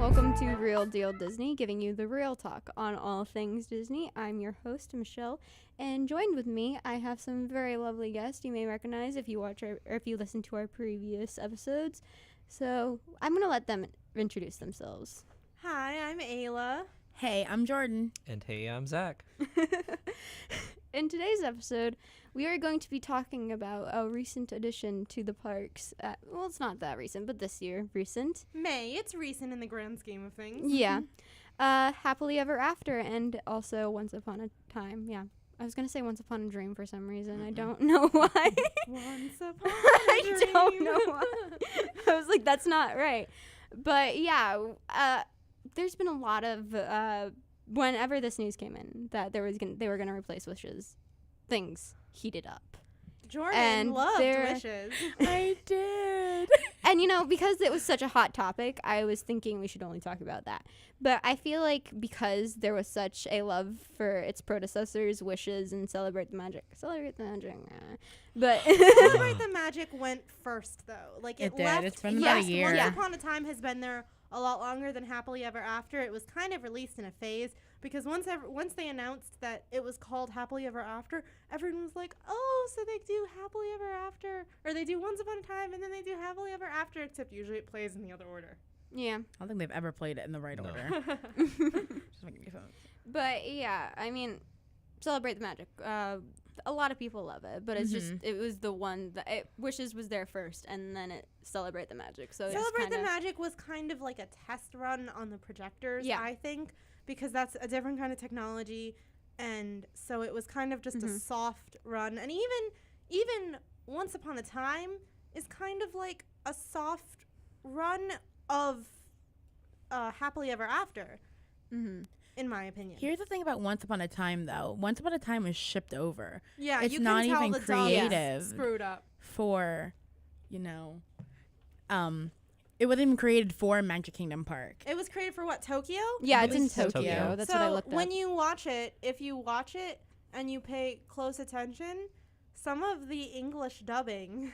Welcome to Real Deal Disney, giving you the real talk on all things Disney. I'm your host, Michelle, and joined with me, I have some very lovely guests you may recognize if you watch or if you listen to our previous episodes. So I'm going to let them introduce themselves. Hi, I'm Ayla. Hey, I'm Jordan. And hey, I'm Zach. In today's episode, we are going to be talking about a recent addition to the parks. Well, it's not that recent, but this year, recent. May, it's recent in the grand scheme of things. Yeah. Happily Ever After and also Once Upon a Time. Yeah. I was going to say Once Upon a Dream for some reason. I don't know why. Once upon a I dream. don't know why. I was like, that's not right. But yeah, there's been a lot of whenever this news came in that they were gonna replace Wishes, things heated up. Jordan And loved Wishes. I did. And because it was such a hot topic, I was thinking we should only talk about that. But I feel like because there was such a love for its predecessors, Wishes and Celebrate the Magic. But Celebrate the Magic went first, though. Like it did. left. It's been about a year. Once Upon a Time has been there a lot longer than Happily Ever After. It was kind of released in a phase because once they announced that it was called Happily Ever After, everyone was like, "Oh, so they do Happily Ever After, or they do Once Upon a Time, and then they do Happily Ever After." Except usually it plays in the other order. yeah. I don't think they've ever played it in the right order. Just making me fun. But yeah, I mean, Celebrate the Magic. A lot of people love it, but it's just it was the one that Wishes was there first, and then it Celebrate the Magic. So Celebrate the Magic was kind of like a test run on the projectors, Yeah. I think, because that's a different kind of technology, and so it was kind of just a soft run. And even Once Upon a Time is kind of like a soft run of Happily Ever After. In my opinion. Here's the thing about Once Upon a Time, though. Once Upon a Time was shipped over. Yeah, it's you not can tell even the dub is creative screwed up. for, it wasn't even created for Magic Kingdom Park. It was created for what, Tokyo? Yeah, It it's in was Tokyo. Tokyo. That's so what I looked up. when you watch it, if you watch it and you pay close attention, some of the English dubbing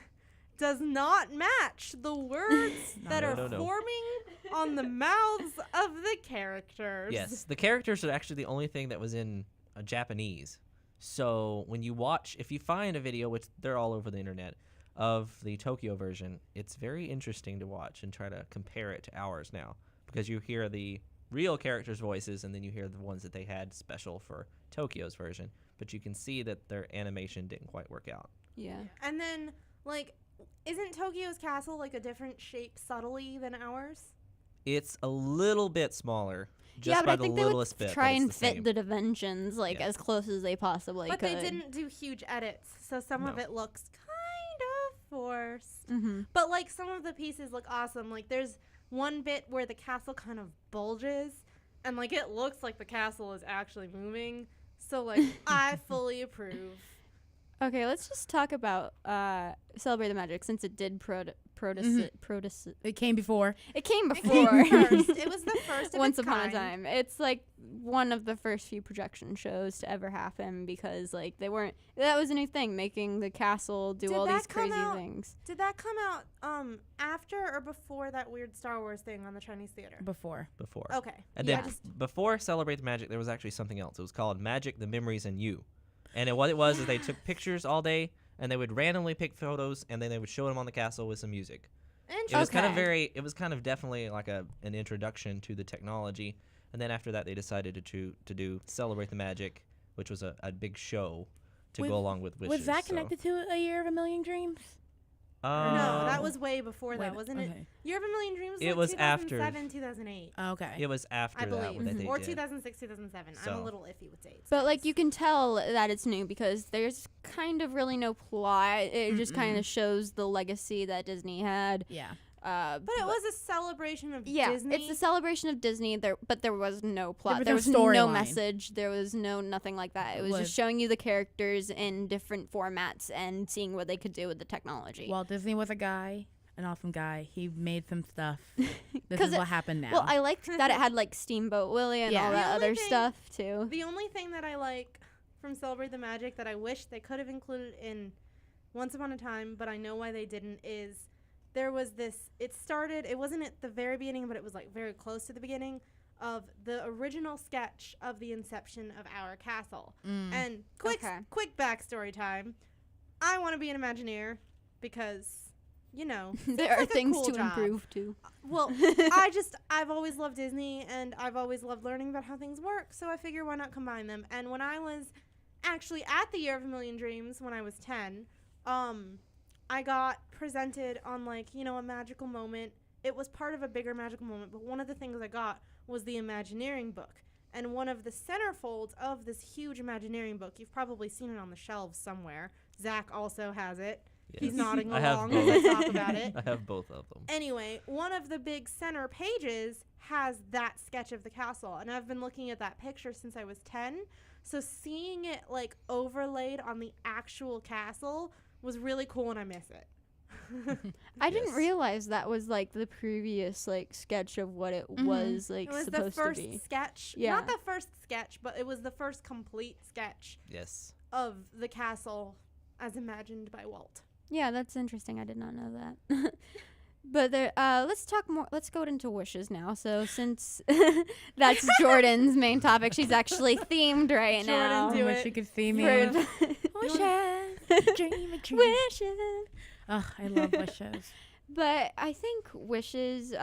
does not match the words that are forming on the mouths of the characters. Yes, the characters are actually the only thing that was in Japanese. So when you watch, if you find a video, which they're all over the internet, of the Tokyo version, it's very interesting to watch and try to compare it to ours now. Because you hear the real characters' voices and then you hear the ones that they had special for Tokyo's version. But you can see that their animation didn't quite work out. Yeah. And then, isn't Tokyo's castle a different shape subtly than ours? It's a little bit smaller, just yeah, but by I think the they would littlest bit. try but it's and the fit same. the dimensions Yeah. as close as they possibly But could. they didn't do huge edits, so some of No. it looks kind of forced. Mm-hmm. But some of the pieces look awesome. There's one bit where the castle kind of bulges, and it looks like the castle is actually moving. So I fully approve. Okay, let's just talk about Celebrate the Magic since it did It came before. It came It before. came first. It was the first of Once its Upon kind. a Time. It's one of the first few projection shows to ever happen because they weren't. That was a new thing, making the castle do Did all that these come crazy out- things. Did that come out after or before that weird Star Wars thing on the Chinese theater? Before. Okay. And Yeah. then before Celebrate the Magic, there was actually something else. It was called Magic, the Memories, and You. And what it was is they took pictures all day, and they would randomly pick photos, and then they would show them on the castle with some music. It was Interesting. kind of definitely like an introduction to the technology. And then after that, they decided to do Celebrate the Magic, which was a big show to go along with Wishes. Was that connected to A Year of a Million Dreams? No, that was way before that, wasn't it? Okay. Year of a Million Dreams It was after. 2007, 2008. Okay. It was after I that believe. that they Or did. 2006, 2007. I'm a So. little iffy with dates. But you can tell that it's new because there's kind of really no plot. It just kind of shows the legacy that Disney had. Yeah. But it was a celebration of Yeah, Disney. it's a celebration of Disney. But there was no plot. There was no no storyline. message. There was nothing like that. It was Was- just showing you the characters in different formats and seeing what they could do with the technology. Walt Disney was a guy, an awesome guy. He made some stuff. This 'Cause is what happened now. Well, I liked that it had Steamboat Willie and Yeah. all The that only other thing- stuff too. The only thing that I like from Celebrate the Magic that I wish they could have included in Once Upon a Time, but I know why they didn't, is there was this, it wasn't at the very beginning, but it was like very close to the beginning of the original sketch of the inception of our castle. And quick backstory time. I want to be an Imagineer because, you know, there are like things cool to job. improve too. Well, I've always loved Disney, and I've always loved learning about how things work, so I figure why not combine them. And when I was actually at the Year of a Million Dreams when I was 10, I got presented on, like, you know, a magical moment. It was part of a bigger magical moment, but one of the things I got was the Imagineering book. And one of the centerfolds of this huge Imagineering book, you've probably seen it on the shelves somewhere. Zach also has it. Yes. He's nodding I have along as I both. talk about it. I have both of them. Anyway, one of the big center pages has that sketch of the castle, and I've been looking at that picture since I was 10. So seeing it, like, overlaid on the actual castle was really cool, and I miss it. I didn't Yes. realize that was like the previous like sketch of what it was like It was the supposed to first be. sketch. Yeah. Not the first sketch, but it was the first complete sketch Yes. of the castle as imagined by Walt. Yeah, that's interesting. I did not know that. But there, let's talk more. Let's go into wishes now. So since that's Jordan's main topic, she's actually themed right now. Jordan, do I wish it. you could see me. For Wishes, dream a dream. wishes. Ugh, I love wishes. But I think wishes.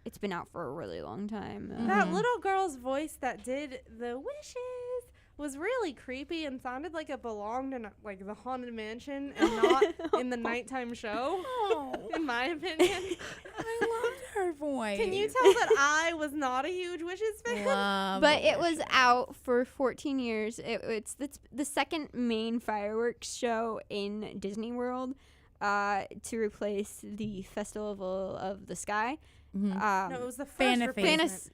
It's been out for a really long time. That Mhm. little girl's voice that did the wishes was really creepy and sounded like it belonged in like the Haunted Mansion and not in the nighttime show, Oh, in my opinion. I loved her voice. Can you tell that I was not a huge Wishes fan? Love But it was wishes. out for 14 years. It's the second main fireworks show in Disney World, to replace the Festival of the Sky. Mhm. No, it was the first Fantasy. replacement.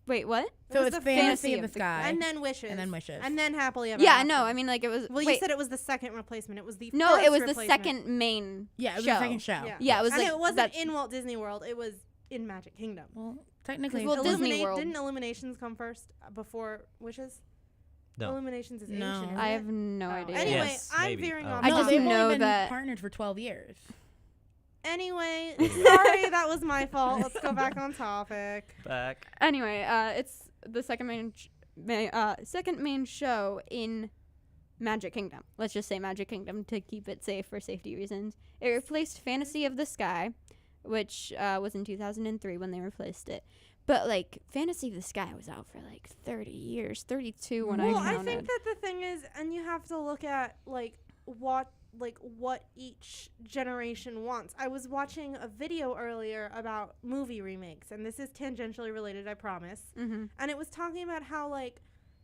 Wait, what? So was it's the fantasy of the sky, And then Wishes. and then wishes. And then Happily Ever Yeah, After. no, I mean like it was. Well, you wait, said it was the second replacement. It was the no, first it was the replacement. second main. yeah, it was show. the second show. Yeah, it was and like it wasn't that's- in Walt Disney World. It was in Magic Kingdom. Well, technically, Well, it's Disney World. Didn't Illuminations come first before Wishes? No. Illuminations is No. ancient. Isn't I it? have no Oh. idea. Anyway, Yes, I'm maybe. veering I off. I no, just they've know only been that- partnered for 12 years. Anyway, sorry, that was my fault. Let's go back on topic. Back. Anyway, it's the second main show in Magic Kingdom. Let's just say Magic Kingdom to keep it safe for safety reasons. It replaced Fantasy of the Sky, which was in 2003 when they replaced it. But like Fantasy of the Sky was out for like 30 years, 32 when Well, I I counted. think that the thing is, and you have to look at what each generation wants. I was watching a video earlier about movie remakes, and this is tangentially related, I promise. Mm-hmm. And it was talking about how like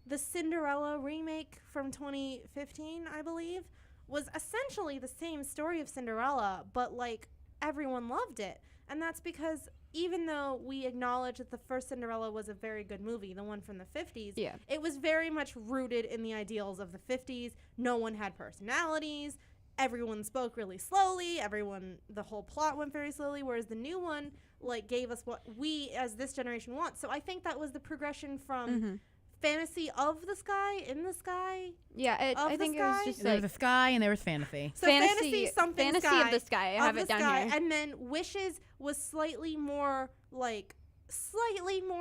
the Cinderella remake from 2015, I believe, was essentially the same story of Cinderella, but like everyone loved it. And that's because even though we acknowledge that the first Cinderella was a very good movie, the one from the 50s, Yeah. it was very much rooted in the ideals of the 50s. No one had personalities. Everyone spoke really slowly. The whole plot went very slowly, whereas the new one like gave us what we as this generation want. So I think that was the progression from Mm-hmm. Fantasy of the Sky, in the sky. Yeah, Of I the think it Sky? was just There like was the sky and there was fantasy. So fantasy something Fantasy sky, of the Sky. I have of it the down sky, here. and then Wishes was slightly more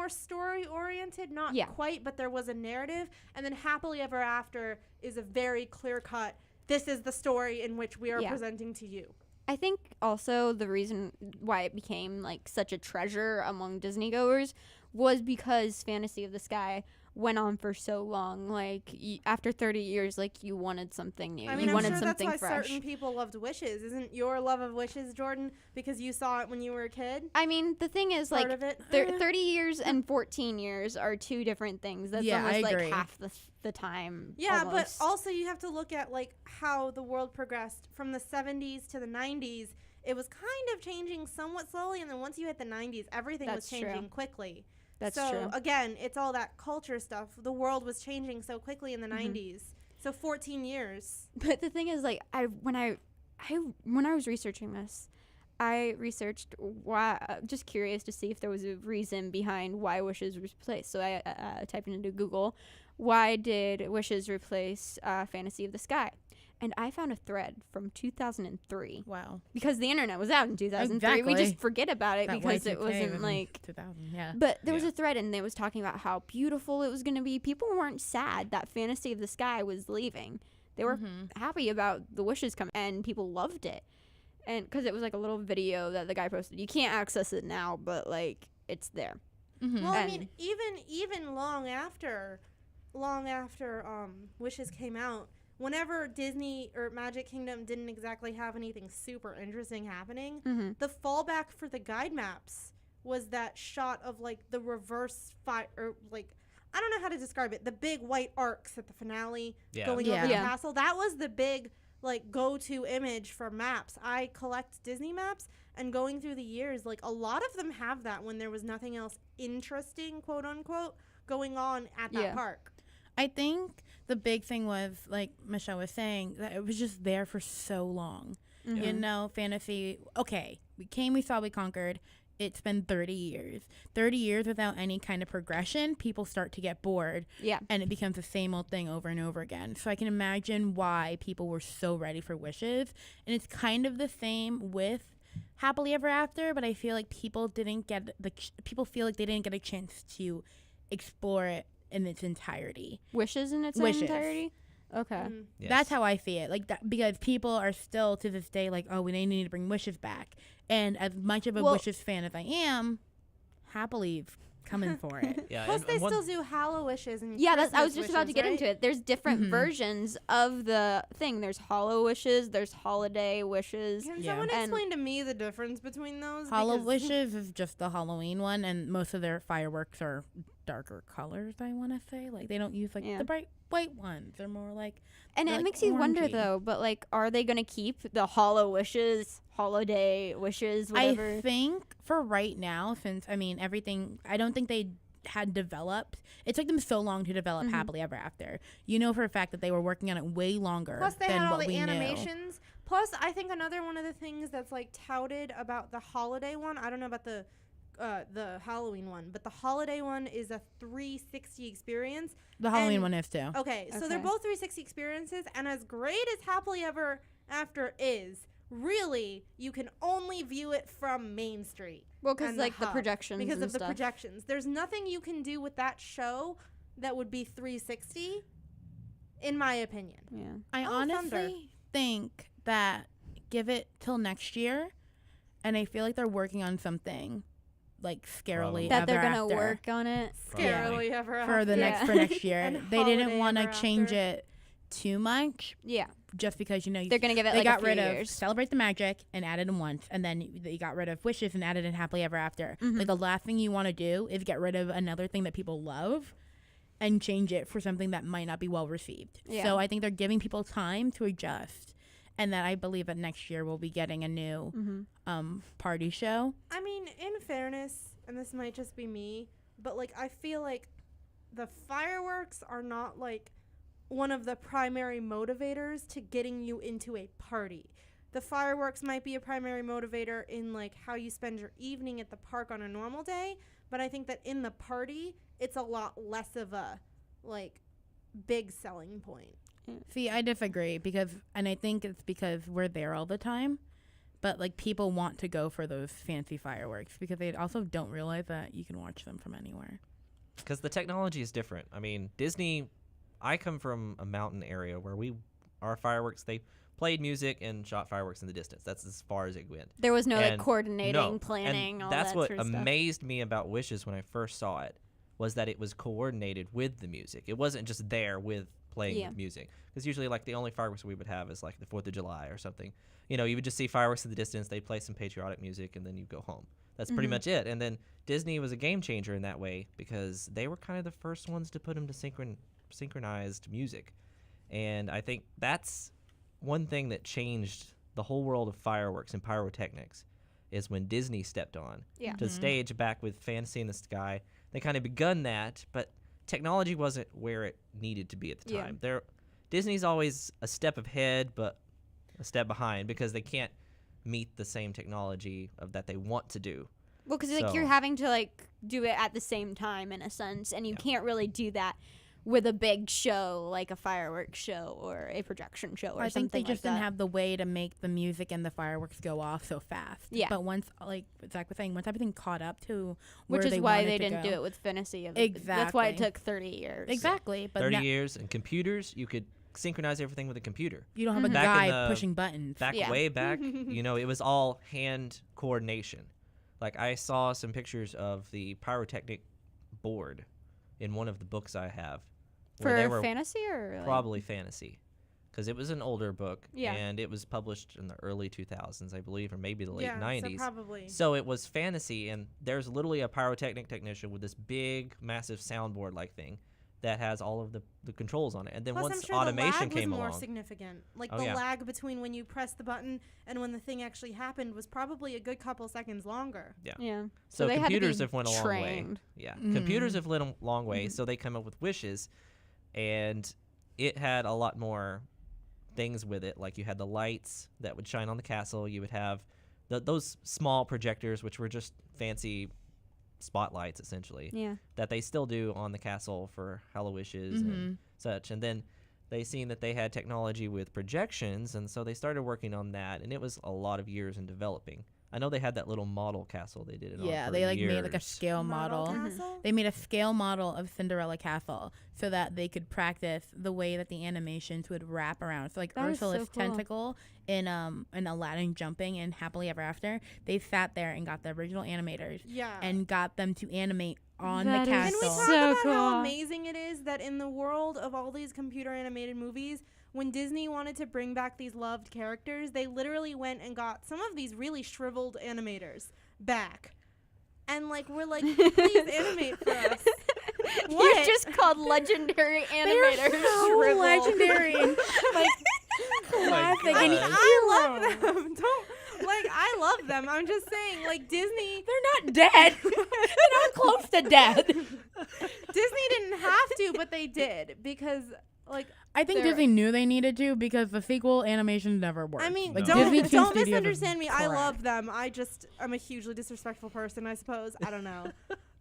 story oriented, not Yeah. quite, but there was a narrative. And then Happily Ever After is a very clear cut. This is the story in which we are Yeah. presenting to you. I think also the reason why it became like such a treasure among Disney goers was because Fantasy of the Sky went on for so long. Like after 30 years, like you wanted something new. I mean, you I'm wanted sure that's something why fresh. certain people loved Wishes. Isn't your love of Wishes, Jordan, because you saw it when you were a kid? I mean, the thing is, Part like, of it. 30 years and 14 years are two different things. That's Yeah, I almost like agree. half the time. Yeah, almost. but also you have to look at like how the world progressed from the 70s to the 90s. It was kind of changing somewhat slowly, and then once you hit the 90s, everything was That's true. changing quickly. That's so true. again, it's all that culture stuff. The world was changing so quickly in the Mm-hmm. 90s. So 14 years. But the thing is, like, when I was researching this, I researched why, just curious to see if there was a reason behind why Wishes was replaced. So I typed into Google, why did Wishes replace Fantasy of the Sky? And I found a thread from 2003 Wow. because the internet was out in 2003. We Exactly. just forget about it That because it Y2K was wasn't in like. 2000. Yeah. But there was Yeah. a thread and it was talking about how beautiful it was going to be. People weren't sad that Fantasy of the Sky was leaving. They were happy about the wishes coming, and people loved it. And because it was like a little video that the guy posted. You can't access it now, but like it's there. Well, I And- mean, even long after Wishes came out, whenever Disney or Magic Kingdom didn't exactly have anything super interesting happening, the fallback for the guide maps was that shot of like the reverse fire, or like I don't know how to describe it, the big white arcs at the finale going Yeah. over the Yeah. castle. That was the big like go-to image for maps. I collect Disney maps, and going through the years, like a lot of them have that when there was nothing else interesting, quote unquote, going on at that Yeah. park. I think the big thing was, like Michelle was saying, that it was just there for so long. You know, fantasy, okay, we came, we saw, we conquered. It's been 30 years. 30 years without any kind of progression, people start to get bored. Yeah. And it becomes the same old thing over and over again. So I can imagine why people were so ready for Wishes. And it's kind of the same with Happily Ever After, but I feel like people people feel like they didn't get a chance to explore it in its entirety. Wishes in its Wishes. entirety? Okay. Mm. Yes. That's how I see it. Like that, because people are still to this day like, oh, we need to bring Wishes back. And as much of a Well- Wishes fan as I am, Happily coming for it. Yeah. Plus, and they one- still do Hallow Wishes and Yeah, that's. I was Christmas just about to wishes, get right? into it. There's different Mhm. versions of the thing. There's hollow wishes. There's holiday wishes. Can Yeah. someone And- explain to me the difference between those? Hollow Because- Wishes is just the Halloween one, and most of their fireworks are darker colors, I want to say. Like, they don't use, like, Yeah. the bright white ones. They're more like, And They're, it like, makes you wonder orangey. though. But like, are they gonna keep the hollow wishes, holiday wishes, whatever? I think for right now, since, I mean, everything, I don't think they had developed. It took them so long to develop Mhm. Happily Ever After. You know for a fact that they were working on it way longer Plus, they than had all what the we knew. animations. Plus, I think another one of the things that's like touted about the holiday one. I don't know about the Halloween one, but the holiday one is a 360 experience. The Halloween And- one is too. Okay, so they're Okay. both 360 experiences, and as great as Happily Ever After is, really, you can only view it from Main Street. Well, because and like the hub, projections because and of the stuff. projections. There's nothing you can do with that show that would be 360, in my opinion. Yeah. I Oh, honestly thunder. think that give it till next year, and I feel like they're working on something like scarily Probably. That they're Ever gonna After work on it. Scarily Ever for the After. next Yeah. for next year. And They didn't Holiday want to Ever change After. it too much, Yeah. just because They're gonna give it they like got a few rid years. of Celebrate the Magic and added them once, and then they got rid of Wishes and added in Happily Ever After. Mhm. Like the last thing you want to do is get rid of another thing that people love and change it for something that might not be well received. Yeah. So I think they're giving people time to adjust, and that I believe that next year we'll be getting a new party show. I mean, in fairness, and this might just be me, but like I feel like the fireworks are not like one of the primary motivators to getting you into a party. The fireworks might be a primary motivator in like how you spend your evening at the park on a normal day, but I think that in the party, it's a lot less of a like big selling point. See, I disagree and I think it's because we're there all the time, but like people want to go for those fancy fireworks because they also don't realize that you can watch them from anywhere. because the technology is different. I mean, Disney. I come from a mountain area where our fireworks. They played music and shot fireworks in the distance. That's as far as it went. There was no like And coordinating, no, planning, and all that's that what sort of stuff. amazed me about Wishes when I first saw it, was that it was coordinated with the music. It wasn't just there with playing Yeah. with music. Because usually, like, the only fireworks we would have is like the 4th of July or something. You know, you would just see fireworks in the distance. They'd play some patriotic music, and then you go home. That's pretty Mhm. much it. And then Disney was a game changer in that way because they were kind of the first ones to put them to synchronized music. And I think that's one thing that changed the whole world of fireworks and pyrotechnics is when Disney stepped on Yeah. to the stage back with Fantasy in the Sky. They kind of begun that, but technology wasn't where it needed to be at the Yeah. time. Disney's always a step ahead, but a step behind because they can't meet the same technology that they want to do. Well, because like So- you're having to like do it at the same time in a sense, and you Yeah. can't really do that with a big show like a fireworks show or a projection show or I think they something just like didn't that. have the way to make the music and the fireworks go off so fast. Yeah. But once, like Zach was saying, once everything caught up to where Which is they why wanted they to didn't go. do it with Fantasy. That's why it Exactly. took 30 years. Exactly. But 30 years and computers, you could synchronize everything with a computer. you don't have a Back in guy the- pushing buttons. Back Yeah. way back, it was all hand coordination. Like I saw some pictures of the pyrotechnic board in one of the books I have. where they For were Fantasy or like, probably fantasy, because it was an older book, Yeah. and it was published in the early 2000s, I believe, or maybe the late yeah, 90s. So probably. So it was fantasy, and there's literally a pyrotechnic technician with this big, massive soundboard like thing that has all of the controls on it. And then Plus, I'm once sure automation the lag came was more along, significant. Like Oh, the yeah. lag between when you press the button and when the thing actually happened was probably a good couple seconds longer. Yeah. so they computers had to be have went a long way. trained. Yeah, Mhm. computers have went a long way, Mhm. so they come up with wishes, and it had a lot more things with it. Like you had the lights that would shine on the castle. You would have those small projectors, which were just fancy spotlights, essentially, Yeah. that they still do on the castle for Hallowishes and such. And then they seen that they had technology with projections, and so they started working on that, and it was a lot of years in developing. I know they had that little model castle they did it on Yeah, for they like made like a years. scale model. Castle? They made a scale model of Cinderella Castle so that they could practice the way that the animations would wrap around. So like That is so Ursula's cool. tentacle in Aladdin jumping and Happily Ever After, they sat there and got the original animators Yeah. and got them to animate on That the is Can we castle. talk So about how cool. amazing it is that in the world of all these computer animated movies, when Disney wanted to bring back these loved characters, they literally went and got some of these really shriveled animators back. And like we're like, please animate for us. You What? just called legendary They're animators. so shriveled. legendary and like classic. I and mean, I hero. love them. I love them. I'm just saying, like Disney They're not dead. They're not close to death. Disney didn't have to, but they did because like I think They're- Disney knew they needed to because the sequel animation never worked. I mean, No. Disney Toon don't Studios is misunderstand me. I crap. love them. I'm a hugely disrespectful person, I suppose. I don't know.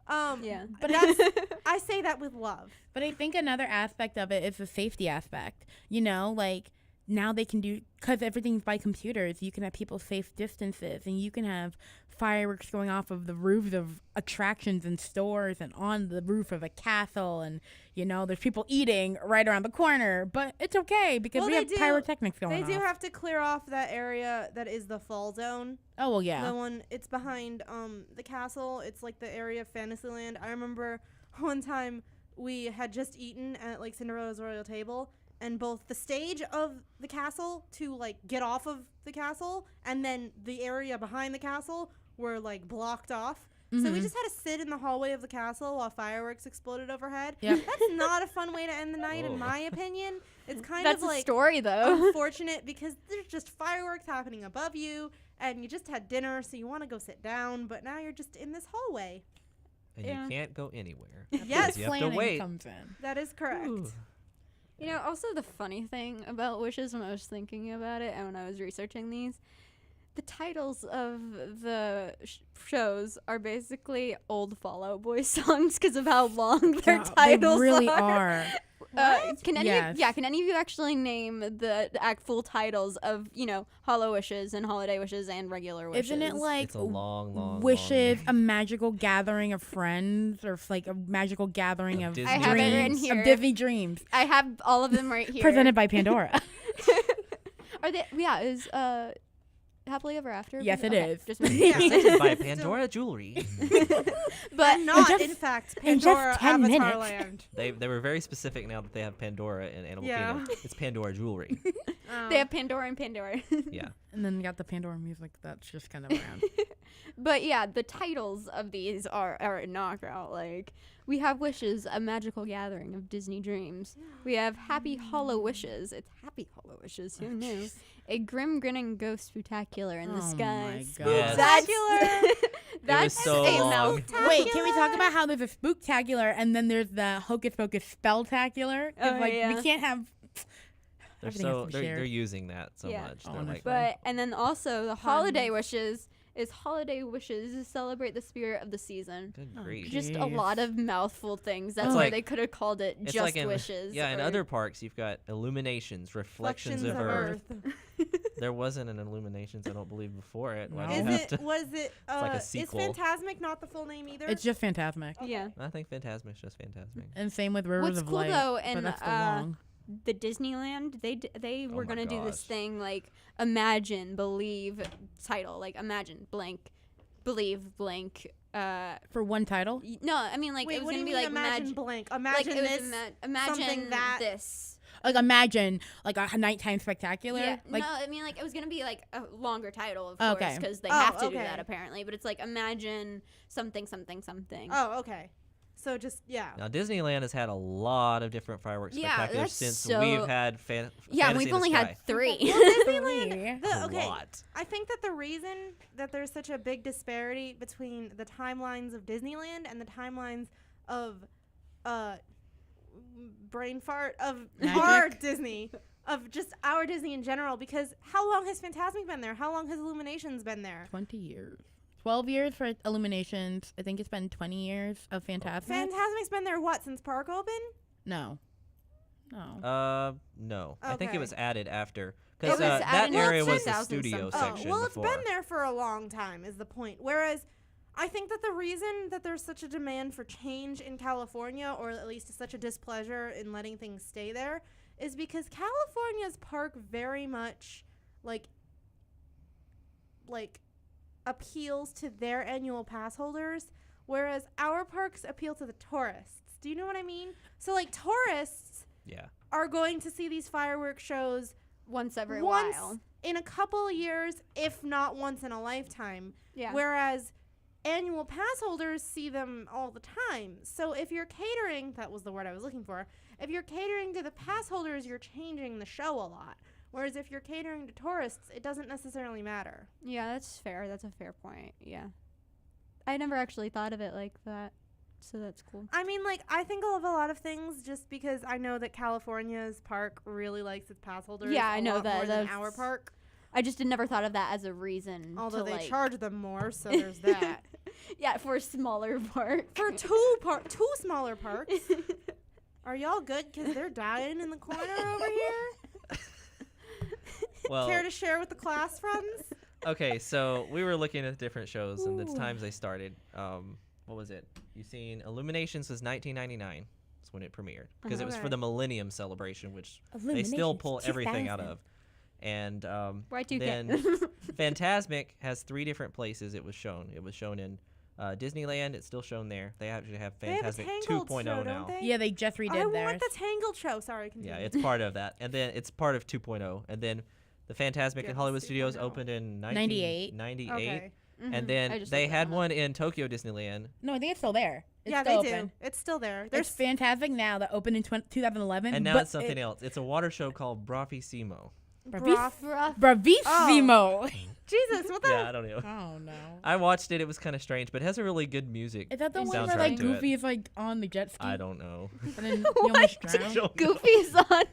Yeah. But that's I say that with love. But I think another aspect of it is the safety aspect. You know, like now they can do, because everything's by computers, you can have people safe distances and you can have fireworks going off of the roofs of attractions and stores and on the roof of a castle. And, you know, there's people eating right around the corner. But it's okay because Well, we they have do- pyrotechnics going They do off. have to clear off that area that is the fall zone. Oh, well, yeah. The one it's behind the castle. It's like the area of Fantasyland. I remember one time we had just eaten at like Cinderella's royal table, and both the stage of the castle to like get off of the castle and then the area behind the castle were like blocked off. So we Mhm. just had to sit in the hallway of the castle while fireworks exploded overhead. Yep. That's not a fun way to end the night, Whoa. in my opinion. It's kind That's of a like story, though. unfortunate because there's just fireworks happening above you, and you just had dinner, so you want to go sit down, but now you're just in this hallway. And Yeah. you can't go anywhere. Yes. you have to Planning wait. comes in. That is correct. Ooh. You know, also the funny thing about wishes when I was thinking about it and when I was researching these, the titles of the shows are basically old Fall Out Boy songs because of how long their Yeah, titles they really are. are. Can any Yes. can any of you actually name the full titles of, you know, Hollow Wishes and Holiday Wishes and regular wishes? Isn't it like It's a long wishes, long a magical gathering of friends, or like a magical gathering Of of Disney I have it dreams, written of here. Disney dreams, I have all of them right here. presented by Pandora. Are they? Yeah, is Happily Ever After? Yes, it Okay, is. just making sure. Presented by Pandora Jewelry. But And not, just- in fact, in just Pandora 10 Avatar minutes. Land. They were very specific now that they have Pandora in Animal Yeah. Kingdom. It's Pandora Jewelry. they have Pandora and Pandora. Yeah. And then you got the Pandora music that's just kind of around. But yeah, the titles of these are a knockout. Like, we have Wishes, a magical gathering of Disney dreams. We have Happy Hollow Wishes. It's Happy Hollow Wishes. Who knew? A grim grinning ghost spectacular in the Oh sky. my God. Yes. That's so a long. mouthful. Wait, can we talk about how there's a spooktacular and then there's the hocus pocus spelltacular? 'Cause, Oh, like yeah. we can't have. They're Everything has to be they're shared. using that so Yeah. much. They're Honestly. like, But and then also the holiday wishes is holiday wishes to celebrate the spirit of the season. Good Oh, grief. Just a Jeez. lot of mouthful things. That's It's why like- they could have called it It's just like in, wishes. Yeah, in or- other parks, you've got illuminations, reflections of Earth. There wasn't an illuminations, I don't believe, before it. Why do you No. have to? Was it? like a Is sequel. Phantasmic not the full name either? It's just Phantasmic. Yeah. I think Phantasmic's just Phantasmic. And same with Rivers What's of cool Light. though, but and that's the long. the Disneyland, they Oh were my gonna do this gosh. thing like imagine, believe title, like imagine blank, believe blank. For one title? No, I mean like Wait, it was what do gonna you be mean like imagine blank? like Imagine it was this. imagine something that- this. Like imagine like a nighttime spectacular. Yeah, Like no, I mean like it was gonna be like a longer title, of Okay. course, because they Oh, have to do okay. that apparently. But it's like imagine something, something, something. Oh, okay. So just Now Disneyland has had a lot of different fireworks Yeah, spectaculars that's since so- we've had yeah, and Fantasy we've in the only Sky. had 3. Well, Disneyland. three. The, A okay, lot. I think that the reason that there's such a big disparity between the timelines of Disneyland and the timelines of brain fart of Magic. our Disney, of just our Disney in general, because how long has Phantasmic been there? How long has Illuminations been there? 20 years. 12 years for Illuminations. I think it's been 20 years of Phantasmic. Phantasmic's been there what, since park open? No. No. No. I think it Okay. was added after It because was that added in area was the 2000 studio something. section well, it's before. been there for a long time is the point. Whereas I think that the reason that there's such a demand for change in California, or at least such a displeasure in letting things stay there, is because California's park very much like appeals to their annual pass holders, whereas our parks appeal to the tourists. Do you know what I mean? So like tourists Yeah. are going to see these fireworks shows Once every once while. in a couple of years, if not once in a lifetime. Yeah. Whereas annual pass holders see them all the time. So if you're catering, that was the word I was looking for. If you're catering to the pass holders, you're changing the show a lot. Whereas if you're catering to tourists, it doesn't necessarily matter. Yeah, that's fair. That's a fair point. Yeah. I never actually thought of it like that. So that's cool. I mean, like, I think of a lot of things just because I know that California's park really likes its pass holders. Yeah, I a know lot that. more than That's- our park. I just never thought of that as a reason. Although to they like, charge them more, so there's that. Yeah, for a smaller park. For two smaller parks. Are y'all good? Because they're dying in the corner over here. Well, Care to share with the class, friends? okay, so we were looking at different shows and the Ooh. times they started. What was it? You seen Illuminations was 1999. That's when it premiered because it was for Okay. the Millennium Celebration, which they still pull everything out of. And Y2K. then Phantasmic has 3 different places it was shown. It was shown in Disneyland. It's still shown there. They actually have They have a Phantasmic Tangled 2.0 show, now. don't they? Yeah, they just redid I theirs. want the Tangled show. Sorry, continue. Yeah, it's part of that. And then it's part of 2.0. And then the Phantasmic Give in us Hollywood 2.0. Studios opened in 98. 98. Okay. Mhm. And I then just they looked that had up. one in Tokyo Disneyland. No, I think it's still there. It's Yeah, still they open. do. It's still there. It's There's Phantasmic now that opened in 2011. And now but it's something else. It's a water show called Bravissimo. Broth. Bravissimo. Jesus, what the? Yeah, I don't know. Oh no. I watched it. It was kind of strange, but it has a really good music. Is that the Is one soundtrack where like to it. Goofy is like on the jet ski? I don't know. And then he almost drowned? Don't know. Goofy's on.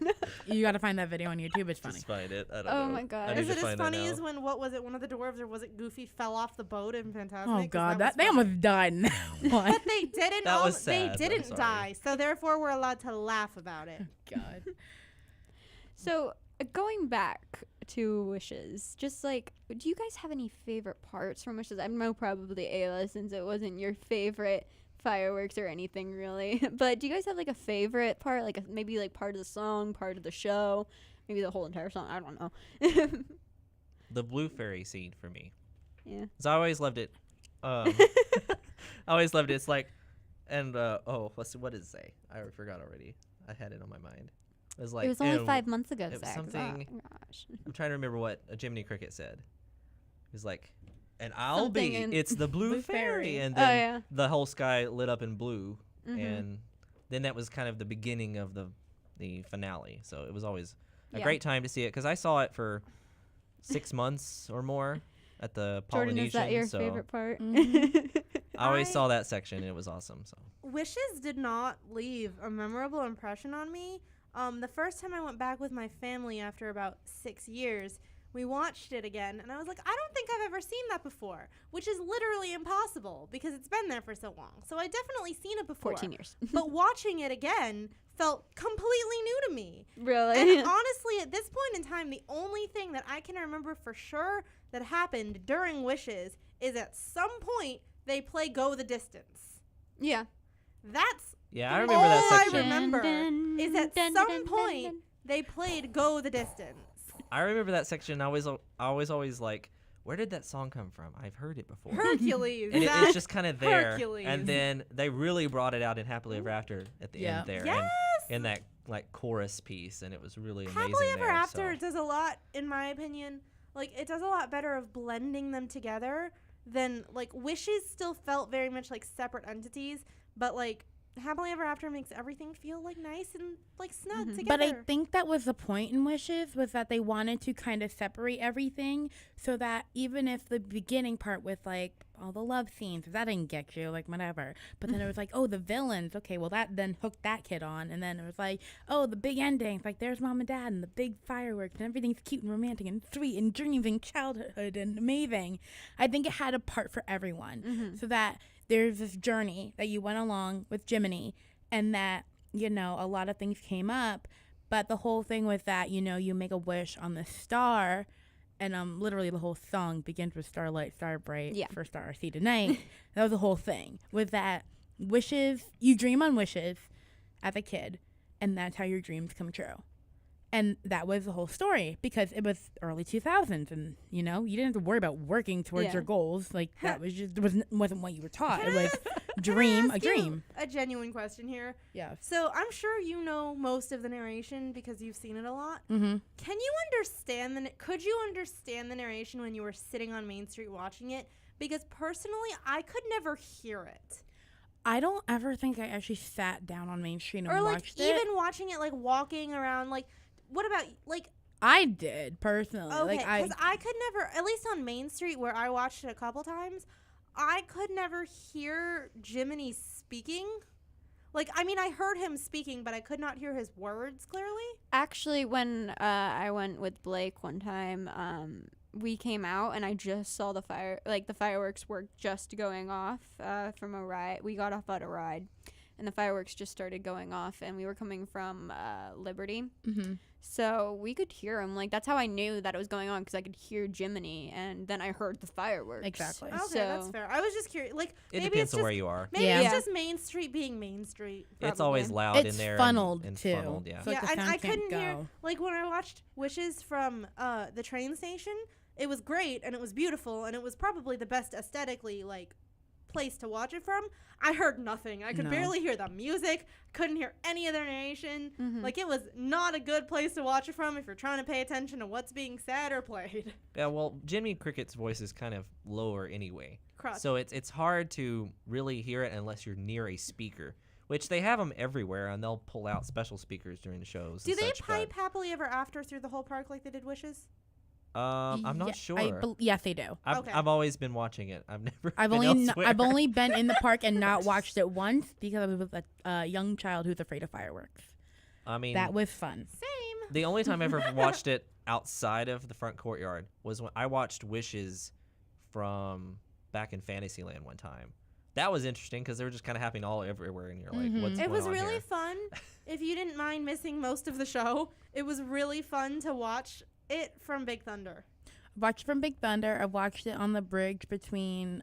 You gotta find that video on YouTube. It's funny. Just find it. I don't Oh know. my God. I need Is to it as find that funny now. as when, what was it, one of the dwarves, or was it Goofy, fell off the boat in Phantasmic? Oh 'Cause god, was they funny. almost died in that one. But they didn't. That was They sad. I'm didn't sorry. die, so therefore we're allowed to laugh about it. God. So going back to Wishes, just like, do you guys have any favorite parts from Wishes? I know probably Ayla, since it wasn't your favorite fireworks or anything really. But do you guys have like a favorite part, like maybe like part of the song, part of the show, maybe the whole entire song? I don't know. The Blue Fairy scene for me. Yeah. 'Cause I always loved it. I always loved it. It's like, and let's see, what did it say? I forgot already. I had it on my mind. It was like it was only ew. 5 months ago, it was Zach. something- Oh, gosh. I'm trying to remember what a Jiminy Cricket said. It was like, and I'll Something be. in- It's the Blue Blue Fairy, Fairy. and Oh, then yeah. the whole sky lit up in blue, Mhm. and then that was kind of the beginning of the finale. So it was always a Yeah. great time to see it because I saw it for 6 months or more at the Jordan, Polynesian. is that your so favorite part? Mhm. I always I- saw that section and it was awesome. So Wishes did not leave a memorable impression on me. The first time I went back with my family after about 6 years, we watched it again, and I was like, I don't think I've ever seen that before, which is literally impossible because it's been there for so long. So I definitely seen it before. 14 years. But watching it again felt completely new to me. Really? And honestly, at this point in time, the only thing that I can remember for sure that happened during Wishes is at some point they play Go the Distance. Yeah. That's Yeah, I remember that all section. I remember is at some point they played Go the Distance. I remember that section. I always like, where did that song come from? I've heard it before. Hercules. And it's just kind of there. Hercules. And then they really brought it out in Happily Ever After at the end there. Yes. And in that like chorus piece, and it was really amazing. Happily Ever there, After so. does a lot, in my opinion. Like, it does a lot better of blending them together than, like, Wishes still felt very much like separate entities, but, like, Happily Ever After makes everything feel, like, nice and, like, snug together. But I think that was the point in Wishes, was that they wanted to kind of separate everything so that even if the beginning part with, like, all the love scenes, if that didn't get you, like, whatever. But then it was like, oh, the villains. Okay, well, that then hooked that kid on. And then it was like, oh, the big endings. Like, there's mom and dad and the big fireworks and everything's cute and romantic and sweet and dreams and childhood and amazing. I think it had a part for everyone so that there's this journey that you went along with Jiminy, and that, you know, a lot of things came up, but the whole thing was that, you know, you make a wish on the star, and literally the whole song begins with Starlight, Star Bright, First Star I See Tonight. That was the whole thing, with that wishes, you dream on wishes as a kid, and that's how your dreams come true. And that was the whole story, because it was early 2000s, and, you know, you didn't have to worry about working towards your goals. Like, that was just, wasn't what you were taught. It was dream, a dream. A genuine question here. Yeah. So I'm sure you know most of the narration because you've seen it a lot. Mm-hmm. Can you understand could you understand the narration when you were sitting on Main Street watching it? Because personally, I could never hear it. I don't ever think I actually sat down on Main Street and Or, like, watched it. even watching it, like, walking around, like, what about, like... I did, personally. Okay, like, because I could never, at least on Main Street, where I watched it a couple times, I could never hear Jiminy speaking. Like, I mean, I heard him speaking, but I could not hear his words clearly. Actually, when I went with Blake one time, we came out and I just saw the fireworks were just going off from a ride. We got off at a ride, and the fireworks just started going off, and we were coming from Liberty. Mm-hmm. So we could hear him. Like, that's how I knew that it was going on, because I could hear Jiminy, and then I heard the fireworks. Exactly. Okay, So that's fair. I was just curious. Like, It maybe depends it's on just, where you are. maybe Yeah. it's just Main Street being Main Street. It's probably. always loud It's in there. funneled, and too. Funneled, yeah. So, like, Yeah, the and sound I couldn't can't hear, go. like, when I watched Wishes from the train station, it was great, and it was beautiful, and it was probably the best aesthetically, like, place to watch it from. I heard nothing. I could No. barely hear the music, couldn't hear any other narration. Like, it was not a good place to watch it from if you're trying to pay attention to what's being said or played. Yeah, well, Jimmy Cricket's voice is kind of lower anyway. Crutch. So it's hard to really hear it unless you're near a speaker, which they have them everywhere, and they'll pull out special speakers during the shows. Do and they such, pipe Happily Ever After through the whole park like they did Wishes? I'm not sure. Yes, they do. Okay. I've always been watching it. I've never. I've been only elsewhere. been in the park and not watched it once because I was with a young child who's afraid of fireworks. I mean, That was fun. Same. the only time I ever watched it outside of the front courtyard was when I watched Wishes from back in Fantasyland one time. That was interesting because they were just kind of happening all everywhere, and you're like, "What's It going was on really here?" fun. If you didn't mind missing most of the show, it was really fun to watch it from Big Thunder. Watched from Big Thunder. I watched it on the bridge between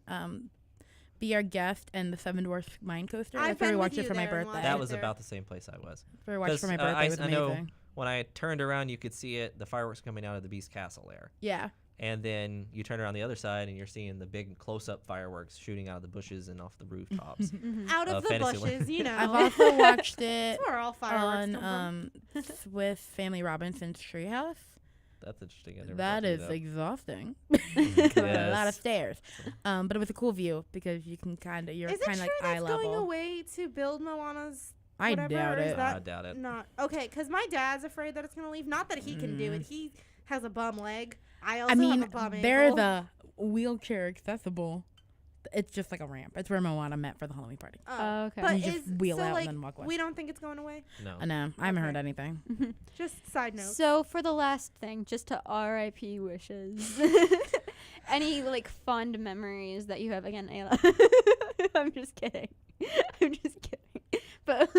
Be Our Guest and the Seven Dwarfs Mine Coaster. I've That's where been we with watched it you for my there and birthday. watched That it was there. about the same place I was. That's where we watched it for my 'Cause, birthday. It was I amazing. know when I turned around, you could see it, the fireworks coming out of the Beast Castle there. Yeah. And then you turn around the other side, and you're seeing the big close-up fireworks shooting out of the bushes and off the rooftops. Out of the Fantasyland. bushes, you know. I've also watched it That's where all fireworks on come with Family Robinson's Treehouse. That's interesting. I never That got to is do that. exhausting. A lot of Yes. stairs. But it was a cool view because you can you're Is it kind true of like eye that's going level. away to build Moana's I whatever? doubt Or is it. that I doubt it. Not okay, because my dad's afraid that it's gonna leave. Not that he can do it. He has a bum leg. I also I mean, have a bum there's ankle. a wheelchair accessible It's just like a ramp. It's where Moana met for the Halloween party. Oh, okay. But You just wheel so out like, and then walk away. we don't think it's going away? No. I know. I haven't Okay. heard anything. Just side note. So for the last thing, just to R.I.P. wishes. Any like fond memories that you have? Again, Ayla. I'm just kidding. I'm just kidding. But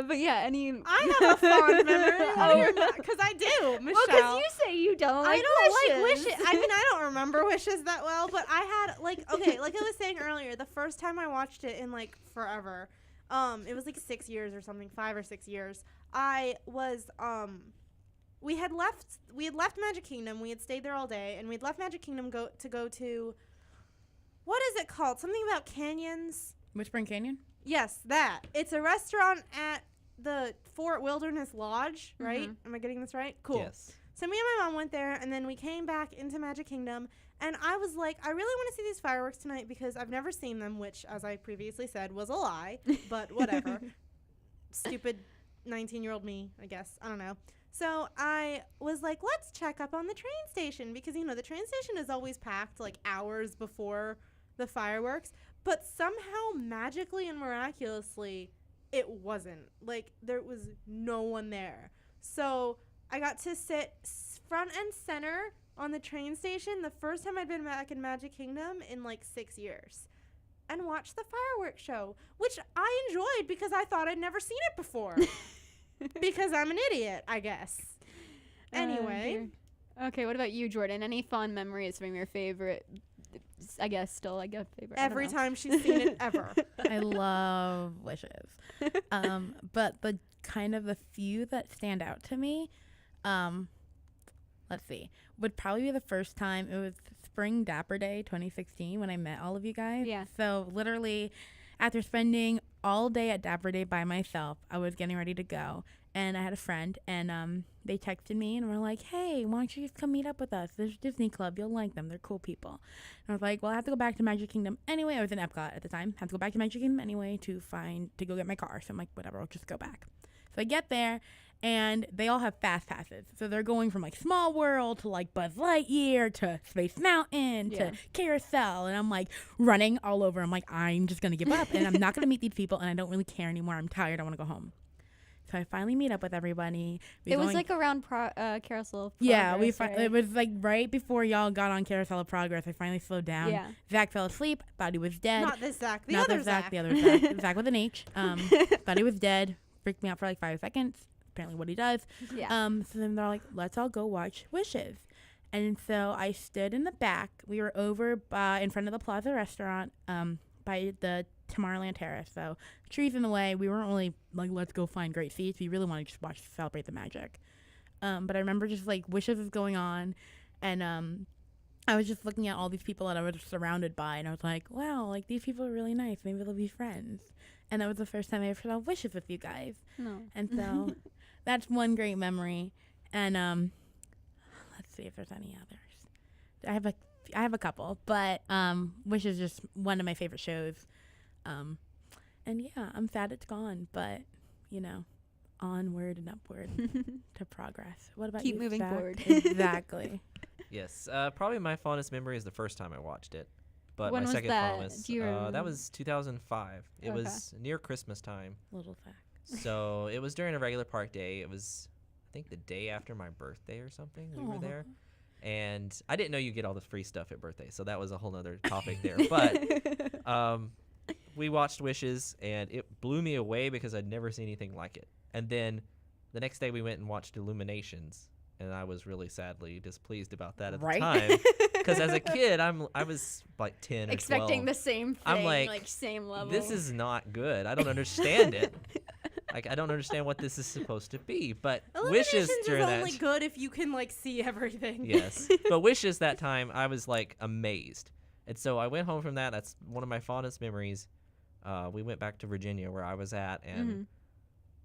but yeah, any. I have a fond memory. Oh. Because I do, Michelle. Well, because you say you don't like I don't wishes. like wishes. I mean, I don't remember wishes that well, but I had like like I was saying earlier, the first time I watched it in like forever, it was like 6 years or something, 5 or 6 years. I was we had left Magic Kingdom. We had stayed there all day, and we'd left Magic Kingdom go to what is it called? Something about canyons. Whispering Canyon? Yes, that. It's a restaurant at the Fort Wilderness Lodge, right? Am I getting this right? Cool. Yes. So me and my mom went there, and then we came back into Magic Kingdom, and I was like, I really want to see these fireworks tonight because I've never seen them, which, as I previously said, was a lie, but whatever. Stupid 19-year-old me, I guess. I don't know. So I was like, let's check up on the train station because, you know, the train station is always packed like hours before the fireworks, but somehow magically and miraculously it wasn't. Like, there was no one there. So I got to sit front and center on the train station the first time I'd been back in Magic Kingdom in like 6 years and watch the fireworks show, which I enjoyed because I thought I'd never seen it before. Because I'm an idiot, I guess. Anyway. Okay, what about you, Jordan? Any fond memories from your favorite? I guess still like a favorite. Every time she's seen it ever. I love wishes. But the kind of the few that stand out to me, let's see, would probably be the first time. It was Spring Dapper Day 2016 when I met all of you guys. Yeah. So literally after spending all day at Dapper Day by myself, I was getting ready to go. And I had a friend, and they texted me and were like, hey, why don't you just come meet up with us? There's Disney Club. You'll like them. They're cool people. And I was like, well, I have to go back to Magic Kingdom anyway. I was in Epcot at the time. I have to go back to Magic Kingdom anyway to go get my car. So I'm like, whatever, I'll just go back. So I get there, and they all have fast passes. So they're going from, like, Small World to, like, Buzz Lightyear to Space Mountain to Carousel. And I'm, like, running all over. I'm like, I'm just going to give up, and I'm not going to meet these people, and I don't really care anymore. I'm tired. I want to go home. So I finally meet up with everybody. It was like around Carousel of Progress. Yeah, right? It was like right before y'all got on Carousel of Progress. I finally slowed down. Yeah. Zach fell asleep. Thought he was dead. Not this Zach. The Not other the Zach. The other Zach. Zach with an H. Thought he was dead. Freaked me out for like 5 seconds. Apparently what he does. Yeah. So then they're like, let's all go watch Wishes. And so I stood in the back. We were over in front of the Plaza restaurant by the Tomorrowland Terrace. So trees in the way. We weren't really like, let's go find great seats. We really wanted to just watch Celebrate the Magic. But I remember just like Wishes was going on, and I was just looking at all these people that I was surrounded by, and I was like, wow, like these people are really nice. Maybe they'll be friends. And that was the first time I ever saw Wishes with you guys. No. And so that's one great memory. And let's see if there's any others. I have a couple, but Wish is just one of my favorite shows. And yeah, I'm sad it's gone, but you know, onward and upward to progress. What about Keep you? moving Zach? forward. Exactly. Yes. Probably my fondest memory is the first time I watched it. But When my was second that? fondest, Do you remember? that was 2005. It Okay. was near Christmas time. Little Zach. So it was during a regular park day. It was, I think, the day after my birthday or something. We were Aw. there. And I didn't know you get all the free stuff at birthday. So that was a whole nother topic there. But we watched Wishes, and it blew me away because I'd never seen anything like it. And then the next day we went and watched Illuminations, and I was really sadly displeased about that at the time. Because as a kid, I was like 10 or Expecting 12. the same thing, I'm like, same level. This is not good. I don't understand it. Like, I don't understand what this is supposed to be. But Wishes Illuminations during is that. only good if you can like see everything. Yes. But Wishes that time, I was like amazed. And so I went home from that. That's one of my fondest memories. We went back to Virginia where I was at, and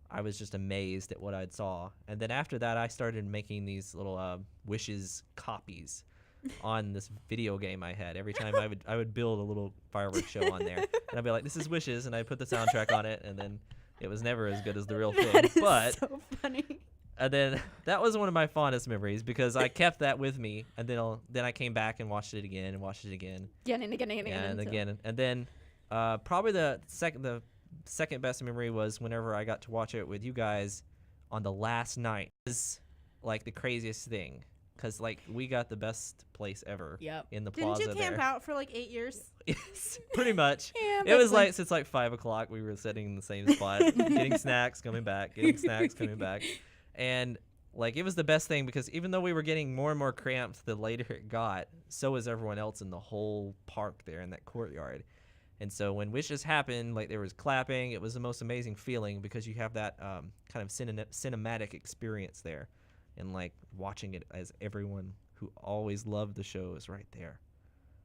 I was just amazed at what I saw. And then after that, I started making these little Wishes copies on this video game I had. Every time I would build a little fireworks show on there, and I'd be like, "This is Wishes," and I'd put the soundtrack on it, and then it was never as good as the real thing. That is But so funny. And then that was one of my fondest memories because I kept that with me, and then I came back and watched it again and watched it again. Again and again and again. And until- again, and then probably the second best memory was whenever I got to watch it with you guys on the last night. It was like the craziest thing because like we got the best place ever Yep. in the Didn't plaza you camp there. out for like 8 years? Yes, pretty much. Yeah, It was like since like 5 o'clock we were sitting in the same spot, getting snacks, coming back, getting snacks, coming back, and like it was the best thing because even though we were getting more and more cramped the later it got, so was everyone else in the whole park there in that courtyard. And so when wishes happened, like there was clapping, it was the most amazing feeling because you have that kind of cinematic experience there, and like watching it as everyone who always loved the show is right there.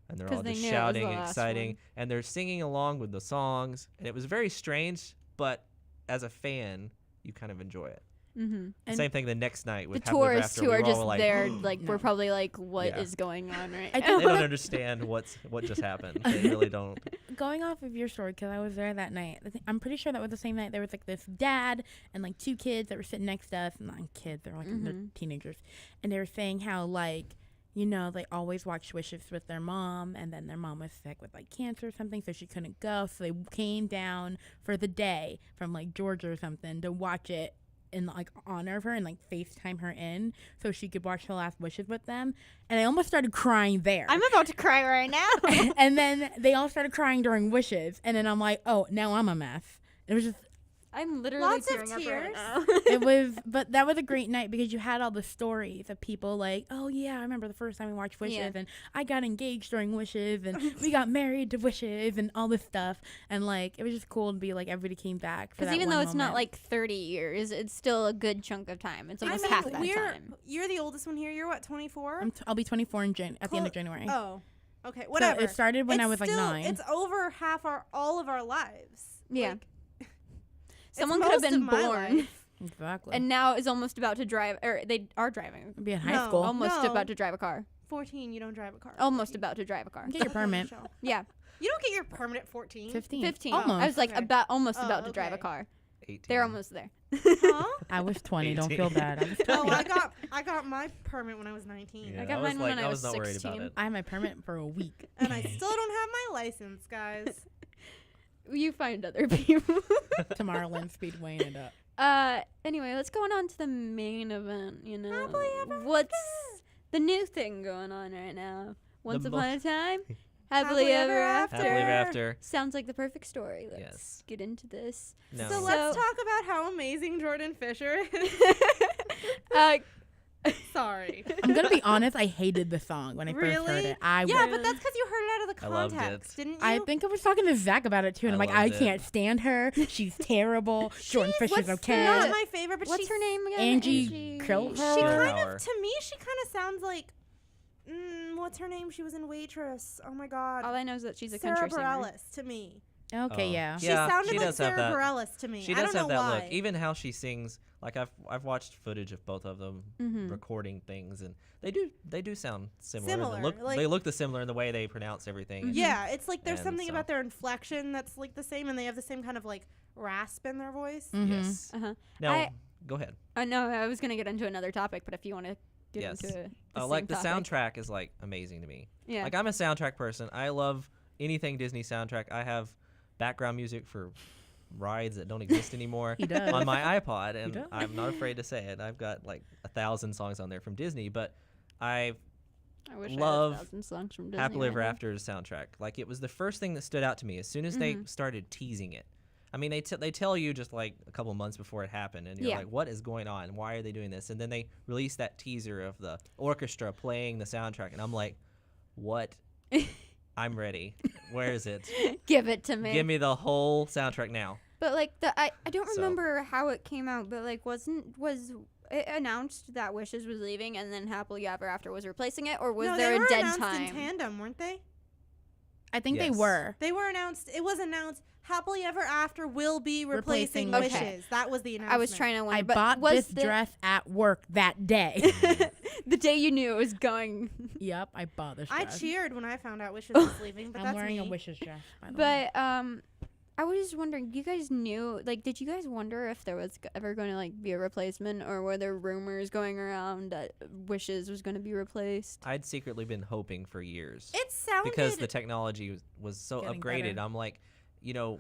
And they're 'Cause all they just knew it was shouting the and last exciting, one. and they're singing along with the songs, and it was very strange, but as a fan, you kind of enjoy it. Mhm. And Same thing the next night The with Happily Ever tourists After, who we are were all just like, there, like, No. we're probably like, what is Yeah. going on right I now? think they don't understand what just happened. They really don't. Going off of your story, because I was there that night, I'm pretty sure that was the same night. There was like this dad and like 2 kids that were sitting next to us, and not kids, they were like they're teenagers, and they were saying how like, you know, they always watched Wishes with their mom, and then their mom was sick with like cancer or something, so she couldn't go, so they came down for the day from like Georgia or something to watch it in like honor of her and like FaceTime her in so she could watch the last Wishes with them. And I almost started crying there. I'm about to cry right now. And then they all started crying during Wishes, and then I'm like, oh, now I'm a mess. It was just, I'm literally Lots of tearing up right tears. now. it was, but that was a great night because you had all the stories of people like, oh yeah, I remember the first time we watched Wishes, Yeah. and I got engaged during Wishes, and we got married to Wishes, and all this stuff. And like, it was just cool to be like, everybody came back. Because even though it's not like 30 years, it's still a good chunk of time. It's almost half that time. You're the oldest one here. You're what, 24? I'll be 24 at the end Clo- of January. Oh, okay, whatever. So it started when I It's was like still- 9. It's over all of our lives. Yeah. Like, it's Someone could have most been of my born life. Exactly. and now is almost about to drive, or they are driving. be in high No. school. Almost No. about to drive a car. 14, you don't drive a car. Almost about to drive a car. Get your permit. Michelle. Yeah, You don't get your permit at 14. 15. 15. Almost. I was like Okay. almost Oh, about to drive a okay. car. 18. They're almost there. Huh? I was 20. Don't 18. feel bad. I was 20. Oh, I got my permit when I was 19. Yeah, I got I was mine like, when I was not worried 16. about it. I had my permit for a week. And I still don't have my license, guys. You find other people. Tomorrowland Speedwaying it up. Anyway, let's go on to the main event, you know. Happily ever What's the new thing going on right now? Once The upon mo- a time, Happily happily ever ever after. Happily Ever After. Sounds like the perfect story. Let's Yes. get into this. No. So let's talk about how amazing Jordan Fisher is. uh, Sorry. I'm gonna be honest. I hated the song when I first heard Really? it. I Yeah, was- but that's because you heard it out of the I loved context, it. didn't you? I think I was talking to Zach about it too, and I I'm like, I loved it. can't stand her. She's terrible. Jordan Fisher's What's okay. not my favorite, but what's she's, her name again? Angie Krill- She Her- kind Hour. of, to me, she kind of sounds like, what's her name? She was in Waitress. Oh my God. All I know is that she's a Sarah country singer. Bareilles to me. Okay, Oh. yeah. She Yeah, sounded she like does have Sarah that. Bareilles to me. She I does don't have know that why. look. Even how she sings, like I've watched footage of both of them recording things, and they do sound similar. And Similar, they look the similar in the way they pronounce everything. and- Yeah, it's like there's And something so- about their inflection that's like the same, and they have the same kind of like rasp in their voice. Mhm. Yes. Uh-huh. Now, go ahead. No, I was gonna get into another topic, but if you want to get Yes. into it, Like the soundtrack is like amazing to me. Yeah. Like I'm a soundtrack person. I love anything Disney soundtrack. I have background music for rides that don't exist anymore He does. on my iPod, and does. I'm not afraid to say it. I've got like 1,000 songs on there from Disney, but I wish love I had 1,000 songs from Disney. Happily right Ever now. After's soundtrack. Like it was the first thing that stood out to me as soon as they started teasing it. I mean, they tell you just like a couple months before it happened, and you're Yeah. like, what is going on? Why are they doing this? And then they released that teaser of the orchestra playing the soundtrack, and I'm like, what? I'm ready. Where is it? Give it to me. Give me the whole soundtrack now. But like I don't So- remember how it came out, but like was it announced that Wishes was leaving and then Happily Ever After was replacing it, or was no, there they were a dead announced time? in tandem, weren't they? I think they Yes. were. They were announced. It was announced. Happily Ever After will be replacing Replacing Wishes. Wishes. That was the announcement. I was trying to wonder. I but bought was this dress at work that day. the day you knew it was going. Yep, I bought this I dress. cheered when I found out Wishes was leaving, but I'm that's wearing me. a Wishes dress, by the way. But I was just wondering, you guys knew, like, did you guys wonder if there was ever going to, like, be a replacement, or were there rumors going around that Wishes was going to be replaced? I'd secretly been hoping for years. It sounded Because the technology was so Getting upgraded. better. I'm like,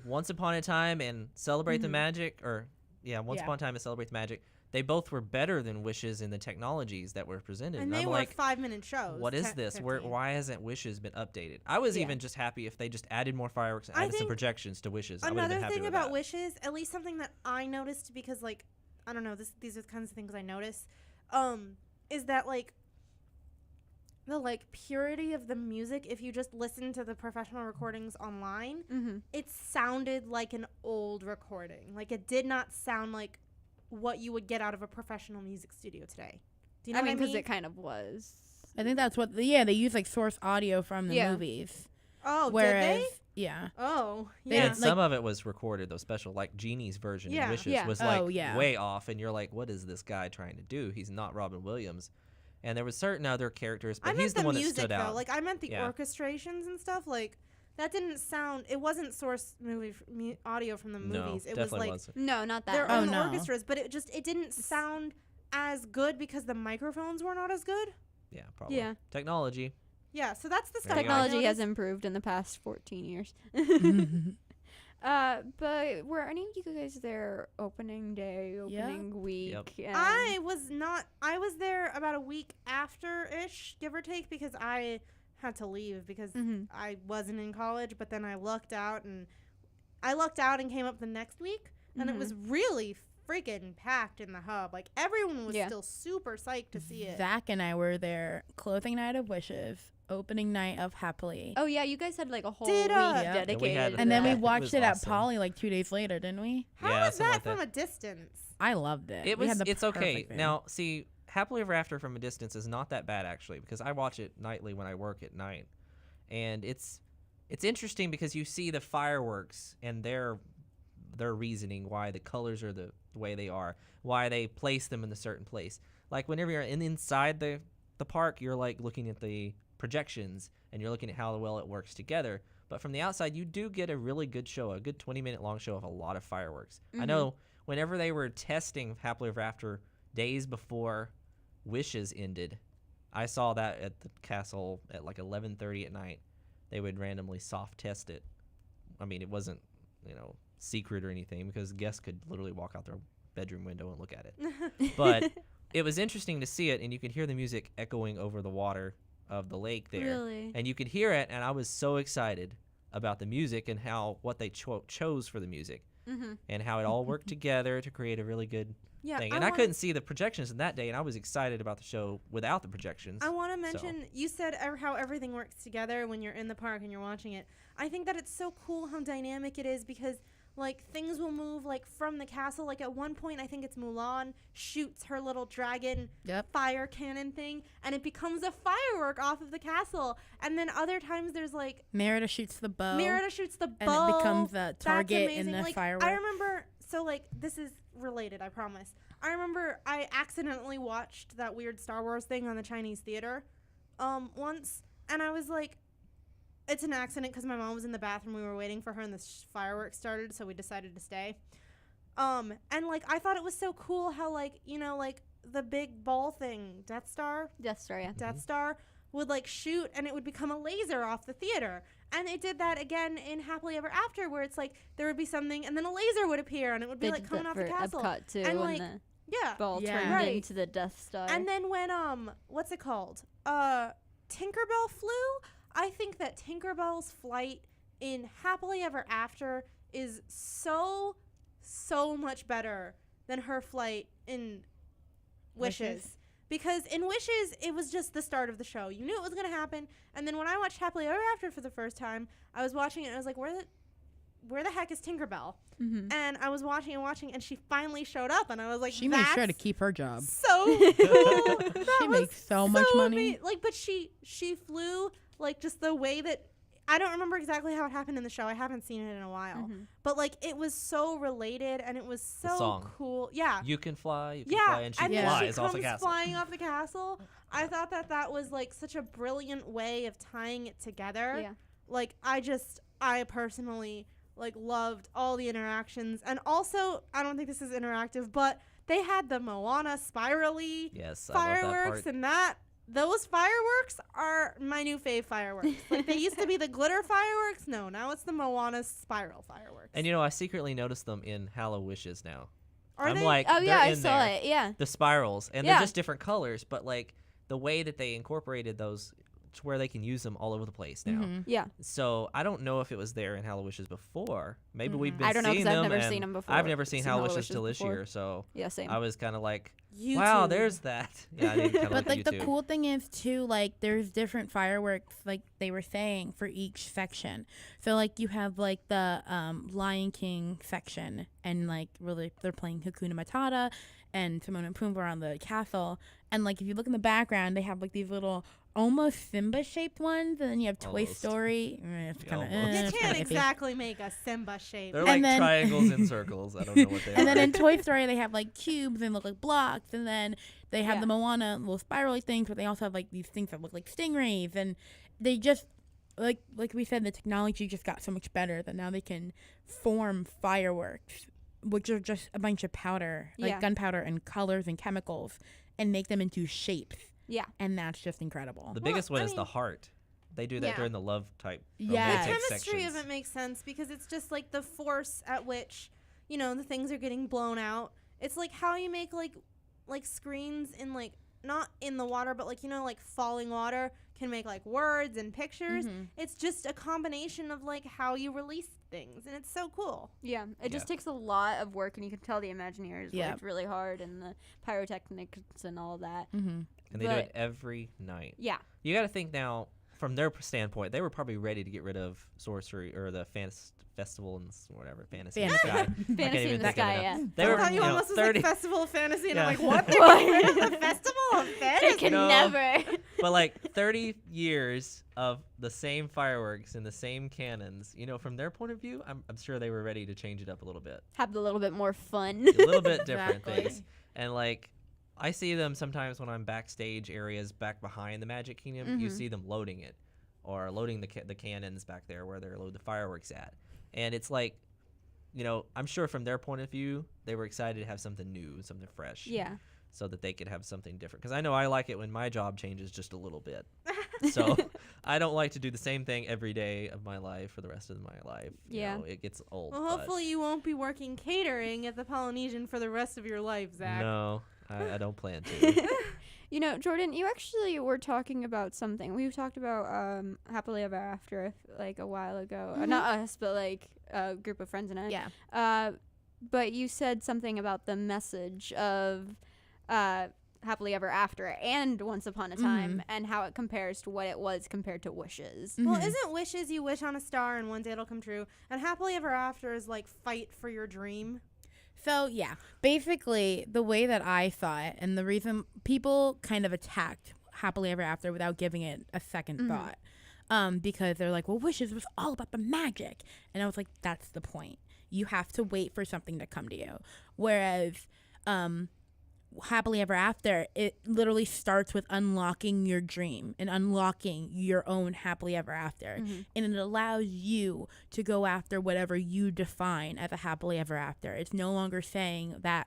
Once Upon a Time and Celebrate the Magic, Once Upon a Time and Celebrate the Magic, they both were better than Wishes in the technologies that were presented. and they I'm were like, 5-minute shows. what is this? 15. Why hasn't Wishes been updated? I was Yeah. even just happy if they just added more fireworks and I added some think projections to Wishes. I would have Another been happy thing with about that. Wishes, at least something that I noticed, because like I don't know, these are the kinds of things I notice, is that like the like purity of the music. If you just listen to the professional recordings online, Mm-hmm. it sounded like an old recording. Like it did not sound like what you would get out of a professional music studio today. Do you know I mean, what I because mean? it kind of was. I think that's what. They use like source audio from the Yeah. movies. Oh, Whereas, did they? yeah, Oh, They yeah. had, And some of it was recorded, though special, like Genie's version Yeah. in Wishes Yeah. was Oh, like yeah. way off, and you're like, what is this guy trying to do? He's not Robin Williams. And there was certain other characters, I but meant he's the one music that stood though. out. Like I meant the Yeah. orchestrations and stuff. Like that didn't sound. It wasn't source audio from the no, movies. It was definitely like wasn't. No, not that their one. Oh, own no. orchestras, but it didn't sound as good because the microphones were not as good. Yeah, probably. Yeah. Technology. Yeah, so that's the There stuff. you go. I Technology has noticed. improved in the past 14 years. But were any of you guys there opening day, opening week? Yep. and- I was not. I was there about a week after ish, give or take, because I had to leave because Mhm. I wasn't in college. But then I lucked out and came up the next week, and it Mhm. was really freaking packed in the hub. Like everyone was Yeah. still super psyched to see it. Zach and I were there. Closing night of Wishes, opening night of Happily, Oh yeah, you guys had like a whole Did, week Yeah, we dedicated. had- to and then we that. It watched was it at awesome. Poly like 2 days later, didn't we? How Yeah, was something that like from that. a distance? I loved it. It We was. had the It's okay. perfect view. Now, see, Happily Ever After from a distance is not that bad actually, because I watch it nightly when I work at night, and it's interesting because you see the fireworks and their reasoning why the colors are the way they are, why they place them in a certain place. Like whenever you're inside the park, you're like looking at the projections and you're looking at how well it works together. But from the outside, you do get a really good show, a good 20-minute long show of a lot of fireworks. I know whenever they were testing Happily Ever After days before Wishes ended, I saw that at the castle at like 11:30 at night. They would randomly soft test it. I mean, it wasn't, secret or anything because guests could literally walk out their bedroom window and look at it. But it was interesting to see it, and you could hear the music echoing over the water of the lake there. Really? And you could hear it, and I was so excited about the music and what they chose for the music Mm-hmm. and how it all worked together to create a really good Yeah, thing. And I couldn't see the projections in that day, and I was excited about the show without the projections. I want to mention, you said how everything works together when you're in the park and you're watching it. I think that it's so cool how dynamic it is because, like, things will move, like, from the castle. Like, at one point, I think it's Mulan shoots her little dragon fire cannon thing, and it becomes a firework off of the castle. And then other times there's, like, Merida shoots the bow. Merida shoots the bow. And it becomes a That's target in amazing. the Like, firework. I remember, so, like, this is related, I promise. I remember I accidentally watched that weird Star Wars thing on the Chinese theater once, and I was like, it's an accident because my mom was in the bathroom. We were waiting for her, and the fireworks started, so we decided to stay. And, like, I thought it was so cool how, like, like, the big ball thing, Death Star, Death Star would, like, shoot, and it would become a laser off the theater. And it did that again in Happily Ever After, where it's like there would be something, and then a laser would appear, and it would be They like did coming that off the for castle. Epcot too, And, when like, the Yeah. ball Yeah. turned Right. into the Death Star. And then when what's it called? Tinkerbell flew. I think that Tinkerbell's flight in Happily Ever After is so much better than her flight in Wishes. Because in Wishes, it was just the start of the show. You knew it was going to happen. And then when I watched Happily Ever After for the first time, I was watching it and I was like, where the heck is Tinkerbell? Mhm. And I was watching, and she finally showed up. And I was like, She made sure to keep her job. so cool. She makes so much money. But she flew, like, just the way that, I don't remember exactly how it happened in the show. I haven't seen it in a while. Mhm. But, like, it was so related, and it was The so song. cool. Yeah. You can fly, Yeah, and she and Yeah. then flies she off comes the castle. flying off the castle. I thought that was, like, such a brilliant way of tying it together. Yeah. Like, I personally, like loved all the interactions. And also, I don't think this is interactive, but they had the Moana spirally Yes, I love that fireworks, part. and those fireworks are my new fave fireworks. Like, they used to be the glitter fireworks. No, now it's the Moana spiral fireworks. And I secretly noticed them in Hallow Wishes now. Are I'm they? like, Oh they're yeah, I in saw there. it. Yeah. The spirals, and Yeah. they're just different colors, but like the way that they incorporated those to where they can use them all over the place now. Mhm. Yeah. So I don't know if it was there in Hallow Wishes before. Maybe we've been I don't know, 'cause seeing I've them. never and seen 'em before. I've never seen Seen Hallow Hallow Wishes Wishes till this before. year, so Yeah. Same. I was kind of like, YouTube. wow, there's that. Yeah, I didn't kind of But look like at the YouTube. cool thing is too, like there's different fireworks, like they were saying, for each section. So like you have like the Lion King section, and like really they're playing Hakuna Matata, and Timon and Pumbaa are on the castle, and like if you look in the background, they have like these little almost Simba shaped ones, and then you have Toy Almost. Story. It's Yeah, kind almost. You of can't exactly make a Simba shape. They're And like then- triangles and circles. I don't know what they And are. then in Toy Story, they have like cubes and look like blocks, and then they have Yeah. the Moana little spirally things, but they also have like these things that look like stingrays, and they just like we said, the technology just got so much better that now they can form fireworks, which are just a bunch of powder, like Yeah. gunpowder and colors and chemicals, and make them into shapes, Yeah. and that's just incredible. The biggest one I is the mean- heart. They do that Yeah. during the love type. Yes. The romantic chemistry sections. of it makes sense because it's just like the force at which, the things are getting blown out. It's like how you make like screens in like not in the water, but like falling water can make like words and pictures. Mhm. It's just a combination of like how you release things, and it's so cool. Yeah. It just takes a lot of work, and you can tell the Imagineers Yeah. worked really hard, and the pyrotechnics and all that. Mm-hmm. And they do but- it every night. Yeah. You got to think now, from their standpoint, they were probably ready to get rid of sorcery or the festival and whatever fantasy in the sky. I can't Fantasy even in the think of it sky. now. Yeah. They I were thought you almost was 30, like Festival of Fantasy, and Yeah. I'm like, what? They're getting rid of the Festival of They Fantasy? can No. never. but like 30 years of the same fireworks and the same cannons. From their point of view, I'm sure they were ready to change it up a little bit, Have a little bit more fun. a little bit different Exactly. things. And like, I see them sometimes when I'm backstage areas back behind the Magic Kingdom. You Mhm. see them loading it, or loading the cannons back there where they're load the fireworks at. And it's like, I'm sure from their point of view, they were excited to have something new, something fresh. Yeah. So that they could have something different. Because I know I like it when my job changes just a little bit. So I don't like to do the same thing every day of my life for the rest of my life. Yeah. It gets old. Well, but hopefully you won't be working catering at the Polynesian for the rest of your life, Zach. No, I don't plan to. Jordan, you actually were talking about something. We've talked about Happily Ever After like a while ago. Not us, but like a group of friends and I. Yeah. But you said something about the message of Happily Ever After and Once Upon a Time and how it compares to what it was compared to Wishes. Well, Mhm. isn't Wishes you wish on a star and one day it'll come true? And Happily Ever After is like fight for your dream. So, yeah, basically, the way that I saw it, and the reason people kind of attacked Happily Ever After without giving it a second thought, because they're like, well, Wishes was all about the magic. And I was like, that's the point. You have to wait for something to come to you. Whereas, Happily Ever After, it literally starts with unlocking your dream and unlocking your own happily ever after. And it allows you to go after whatever you define as a happily ever after. It's no longer saying that,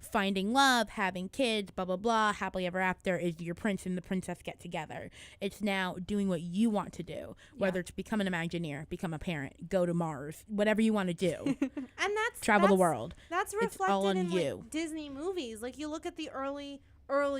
finding love, having kids, blah, blah, blah, happily ever after is your prince and the princess get together. It's now doing what you want to do, whether it's become an Imagineer, become a parent, go to Mars, whatever you want to do, And travel the world. That's It's all reflected on in you. like Disney movies. Like you look at the early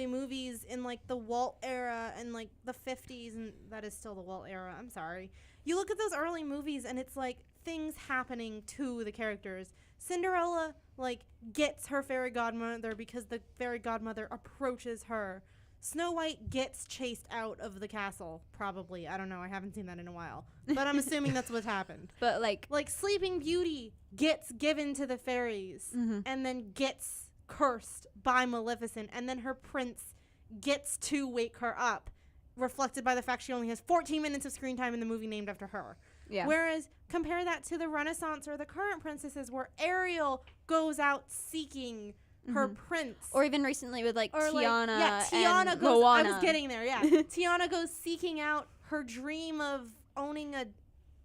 movies in like the Walt era and like the 50s, and that is still the Walt era. I'm sorry. You look at those early movies and it's like things happening to the characters. Cinderella like gets her fairy godmother because the fairy godmother approaches her. Snow White gets chased out of the castle, probably. I don't know. I haven't seen that in a while. But I'm assuming that's what happened. But like, Like Sleeping Beauty gets given to the fairies and then gets cursed by Maleficent, and then her prince gets to wake her up, reflected by the fact she only has 14 minutes of screen time in the movie named after her. yeah. Whereas compare that to the Renaissance or the current princesses, where Ariel goes out seeking her prince. Or even recently with like Or Tiana, Tiana and goes. Moana. I was getting there. Yeah, Tiana goes seeking out her dream of owning a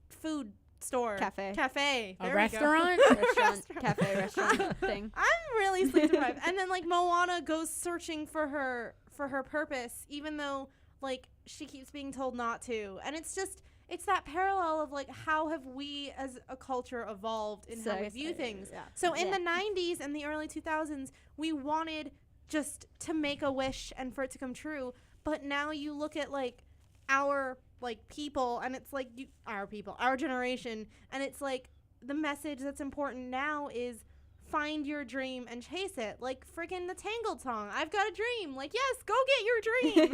food store. Cafe. Cafe. A There we go. restaurant? Restaurant thing. I'm really sleep deprived. And then like Moana goes searching for her purpose, even though like she keeps being told not to. And it's that parallel of like how have we as a culture evolved in how we view things. Yeah. So in the 90s and the early 2000s, we wanted just to make a wish and for it to come true. But now you look at like our like people, and it's like our generation, and it's like the message that's important now is find your dream and chase it. Like freaking the Tangled song, I've got a dream. Like, yes, go get your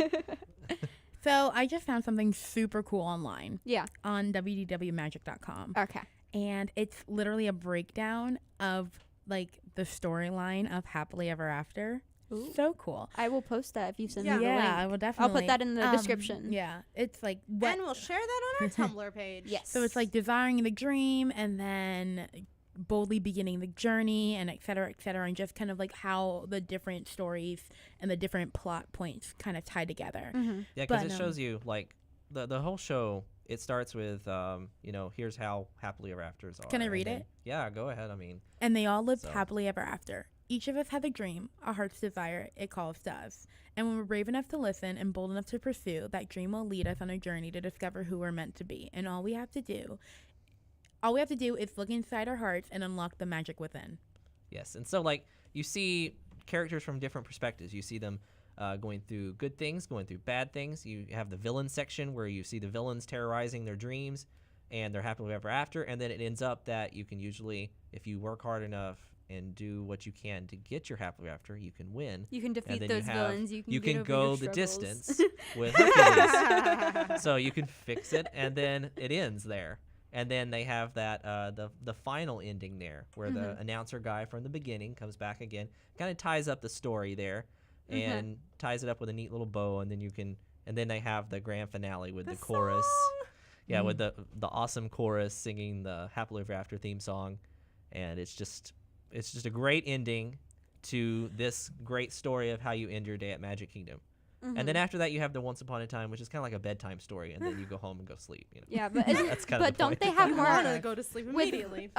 dream. So I just found something super cool online. Yeah. On wdwmagic.com. Okay. And it's literally a breakdown of like the storyline of Happily Ever After. Ooh. So cool. I will post that if you send Yeah. me the link. I will I'll definitely. put that in the description. Yeah. It's like And we'll share that on our Tumblr page. Yes. So it's like desiring the dream and then boldly beginning the journey and et cetera, and just kind of like how the different stories and the different plot points kind of tie together. Mm-hmm. Yeah, because But, it shows you like the whole show. It starts with here's how happily ever afters are. Can I and read then- it? Yeah, go ahead. I mean, And they all lived So- happily ever after. Each of us had a dream, a heart's desire, it calls to us. And when we're brave enough to listen and bold enough to pursue, that dream will lead us on a journey to discover who we're meant to be. And all we have to do is look inside our hearts and unlock the magic within. yes. And so like you see characters from different perspectives. You see them going through good things, going through bad things. You have the villain section where you see the villains terrorizing their dreams and they're happily ever after. And then it ends up that you can usually, if you work hard enough and do what you can to get your happily after, you can win. You can And defeat then those villains. You can, get over go your the struggles. distance with Hercules. So you can fix it, and then it ends there. And then they have that the final ending there, where the announcer guy from the beginning comes back again, kind of ties up the story there, and ties it up with a neat little bow. And then they have the grand finale with the chorus. song. Yeah, with the awesome chorus singing the Happily Ever After theme song, and it's just a great ending to this great story of how you end your day at Magic Kingdom. And then after that, you have the Once Upon a Time, which is kind of like a bedtime story, and then you go home and go sleep. You know? Yeah, but That's kind of but the don't point. they have I more want to go to sleep immediately.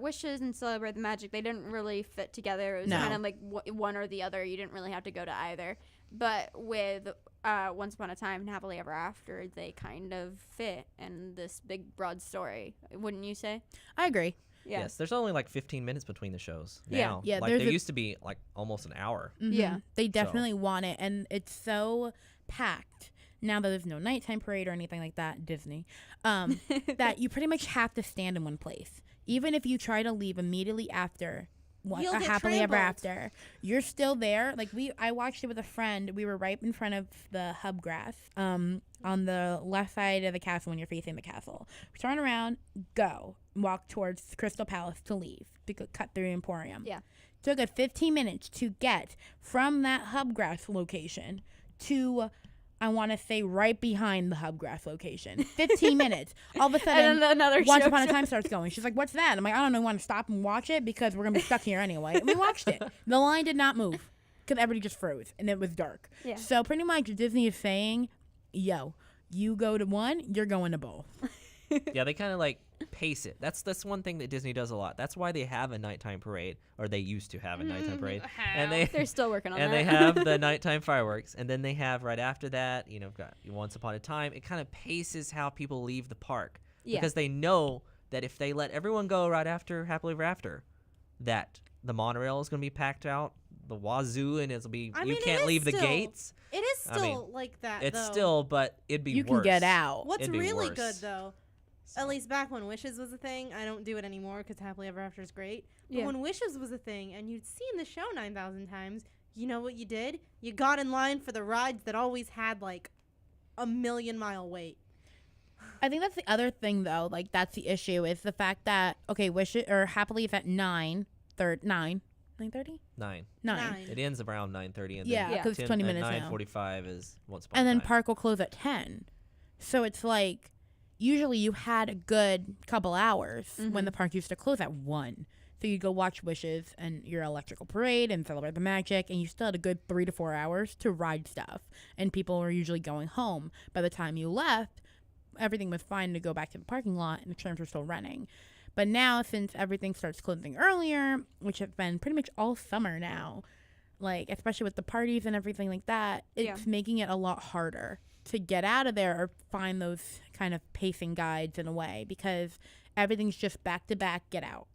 Wishes and Celebrate the Magic? They didn't really fit together. It was No. kind of like one or the other. You didn't really have to go to either. But with Once Upon a Time and Happily Ever After, they kind of fit in this big broad story. Wouldn't you say? I agree. Yeah. Yes, there's only like 15 minutes between the shows Yeah. now. Yeah, like there's there a- used to be like almost an hour. Yeah. They definitely want it, and it's so packed now that there's no nighttime parade or anything like that, Disney, that you pretty much have to stand in one place. Even if you try to leave immediately after You'll a get happily ever trampled. after, you're still there. Like I watched it with a friend. We were right in front of the hub grass, on the left side of the castle when you're facing the castle. We turn around, walk towards Crystal Palace to leave, to cut through Emporium. Yeah. Took us 15 minutes to get from that hubgrass location to, I want to say, right behind the hubgrass location. 15 minutes. All of a sudden, And then another Once show Upon a starts. Time starts going. She's like, what's that? I'm like, I don't know. Want to stop and watch it? Because we're going to be stuck here anyway. And we watched it. The line did not move because everybody just froze and it was dark. Yeah. So pretty much Disney is saying, yo, you go to one, you're going to both. Yeah, they kind of like pace it. That's one thing that Disney does a lot. That's why they have a nighttime parade, or they used to have a nighttime parade. And They're still working on and that. they have the nighttime fireworks, and then they have right after that, got Once Upon a Time. It kind of paces how people leave the park, Yeah. because they know that if they let everyone go right after Happily Ever After, that the monorail is going to be packed out the wazoo, and it'll be I you mean, it can't is leave the still- gates. It is I still mean, like that, It's though. still, but it'd be You worse. can get out. What's It'd be really worse. good, though, So- at least back when Wishes was a thing, I don't do it anymore because Happily Ever After is great. But Yeah. when Wishes was a thing and you'd seen the show 9,000 times, you know what you did? You got in line for the rides that always had like a 1,000,000-mile wait. I think that's the other thing, though. Like, that's the issue is the fact that, okay, Wish It or Happily is at 9:30. 9:30? 9. 9. It ends around 9:30, and Yeah, then because it's 20 minutes now. 9:45 is Once Upon And a then Time. park will close at 10. So it's like, usually you had a good couple hours when the park used to close at 1. So you go watch Wishes and your electrical parade and Celebrate the Magic, and you still had a good 3 to 4 hours to ride stuff. And people were usually going home. By the time you left, everything was fine to go back to the parking lot and the trains were still running. But now, since everything starts closing earlier, which have been pretty much all summer now, like, especially with the parties and everything like that, it's making it a lot harder to get out of there or find those kind of pacing guides in a way, because everything's just back to back, get out.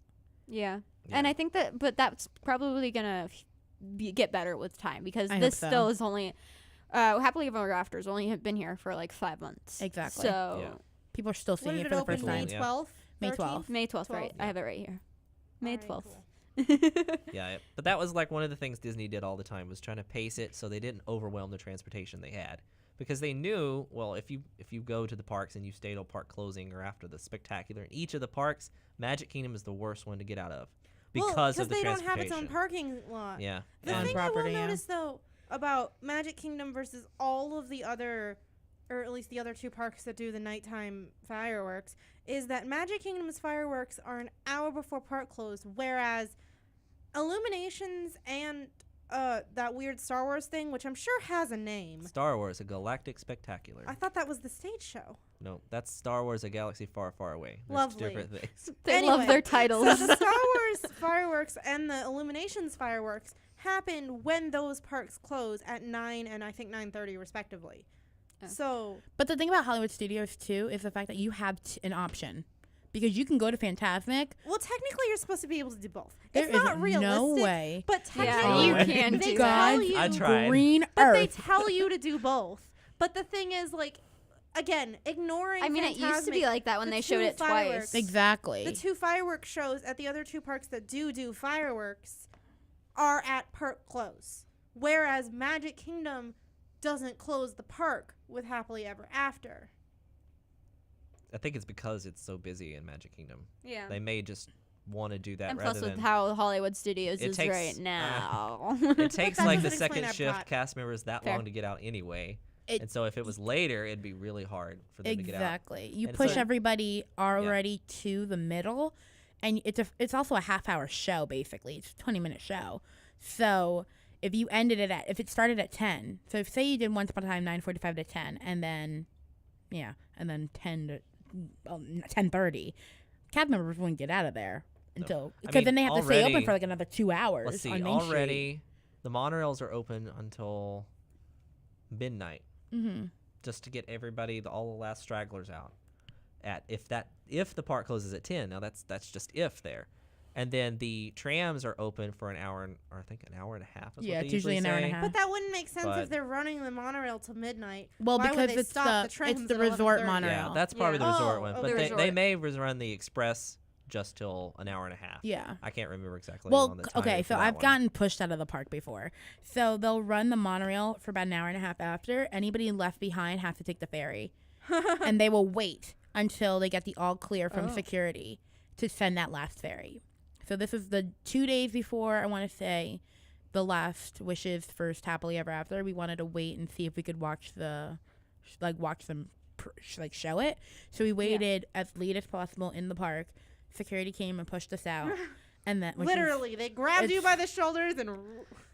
Yeah. And I think but that's probably going to get better with time, because I this hope so. still is only, Happily Ever After's only have been here for like 5 months. Exactly. So People are still When seeing did it for the open? first May time. Yeah. 12th? May 13th? 12th. May 12th, right? Yeah. I have it right here. May Alright, 12th. cool. Yeah, but that was like one of the things Disney did all the time, was trying to pace it so they didn't overwhelm the transportation they had, because they knew, well, if you go to the parks and you stay till park closing or after the spectacular in each of the parks, Magic Kingdom is the worst one to get out of because of the they don't transportation. have its own parking lot. Yeah, The On thing property, I will yeah. notice though about Magic Kingdom versus all of the other, or at least the other 2 parks that do the nighttime fireworks, is that Magic Kingdom's fireworks are an hour before park close, whereas Illuminations and that weird Star Wars thing, which I'm sure has a name. Star Wars: A Galactic Spectacular. I thought that was the stage show. No, that's Star Wars: A Galaxy Far, Far Away. There's Lovely. different things. They love their So titles. the Star Wars fireworks and the Illuminations fireworks happen when those parks close at 9 and I think 9:30 respectively. Oh. So But the thing about Hollywood Studios, too, is the fact that you have an option. Because you can go to Fantasmic. well, technically you're supposed to be able to do both. There It's is not realistic, no way. but Yeah, technically you way. can they do tell that. you. I tried. Green But they Earth. tell you to do both. But the thing is, like, again, ignoring. I mean, it used to be Fantasmic, like that when the they showed 2 it fireworks- twice. Exactly. The 2 fireworks shows at the other 2 parks that do fireworks are at park close, whereas Magic Kingdom doesn't close the park with Happily Ever After. I think it's because it's so busy in Magic Kingdom. Yeah. They may just want to do that And rather plus than. with how Hollywood Studios It is takes, right now. It takes that like the doesn't explain second our shift plot. cast members that Fair. long to get out anyway. It- And so if it was later, it'd be really hard for them to get out. Exactly. You And push so- everybody already to the middle, and it's also a half-hour show, basically. It's a 20-minute show. So if you ended it if it started at 10, so if, say you did Once Upon a Time 9:45 to 10, and then 10 to 10:30, cast members wouldn't get out of there until, I because mean, then they have to stay open already- for like another 2 hours. Let's see. on Main Street. Already, the monorails are open until midnight, just to get everybody, all the last stragglers out. If the park closes at 10, now that's just if there, and then the trams are open for an hour and a half. Is Yeah, what they it's usually an hour and a say. half. But that wouldn't make sense But- if they're running the monorail till midnight. Well, Why would because they it's stop the trams it's the at resort 11:30? monorail. Yeah, that's probably Yeah. the resort Oh, one. okay. But The they resort. may run the express just till an hour and a half. Yeah. I can't remember exactly. Well, on the okay, timing so for that I've one. gotten pushed out of the park before. So they'll run the monorail for about an hour and a half after. Anybody left behind has to take the ferry. And they will wait until they get the all clear from Oh. security to send that last ferry. So this is the 2 days before, I want to say, the last Wishes first Happily Ever After. We wanted to wait and see if we could watch them show it. So we waited as late as possible in the park. Security came and pushed us out. And then Literally, they grabbed you it's- by the shoulders and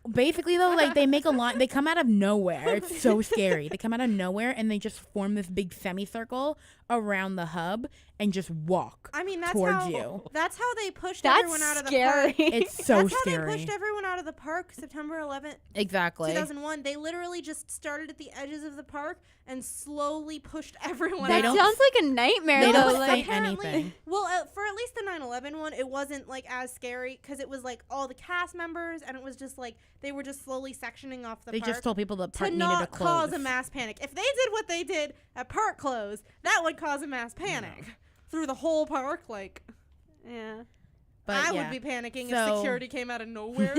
basically though, like, they make a line. They come out of nowhere. It's so scary. They come out of nowhere and they just form this big semicircle around the hub and just walk I mean, that's towards how you. that's how they pushed That's everyone out of the scary. park. It's so That's how scary. they pushed everyone out of the park September 11th, Exactly. 2001. They literally just started at the edges of the park and slowly pushed everyone They That out. don't- sounds like a nightmare, They though. don't say Like, apparently- anything. Well, for at least the 9/11 one, it wasn't like as scary because it was like all the cast members, and it was just like they were just slowly sectioning off the They park just told people the to park needed to not close. cause a mass panic. If they did what they did at park close, that would cause a mass panic through the whole park. Like, yeah. But I yeah. would be panicking So- if security came out of nowhere.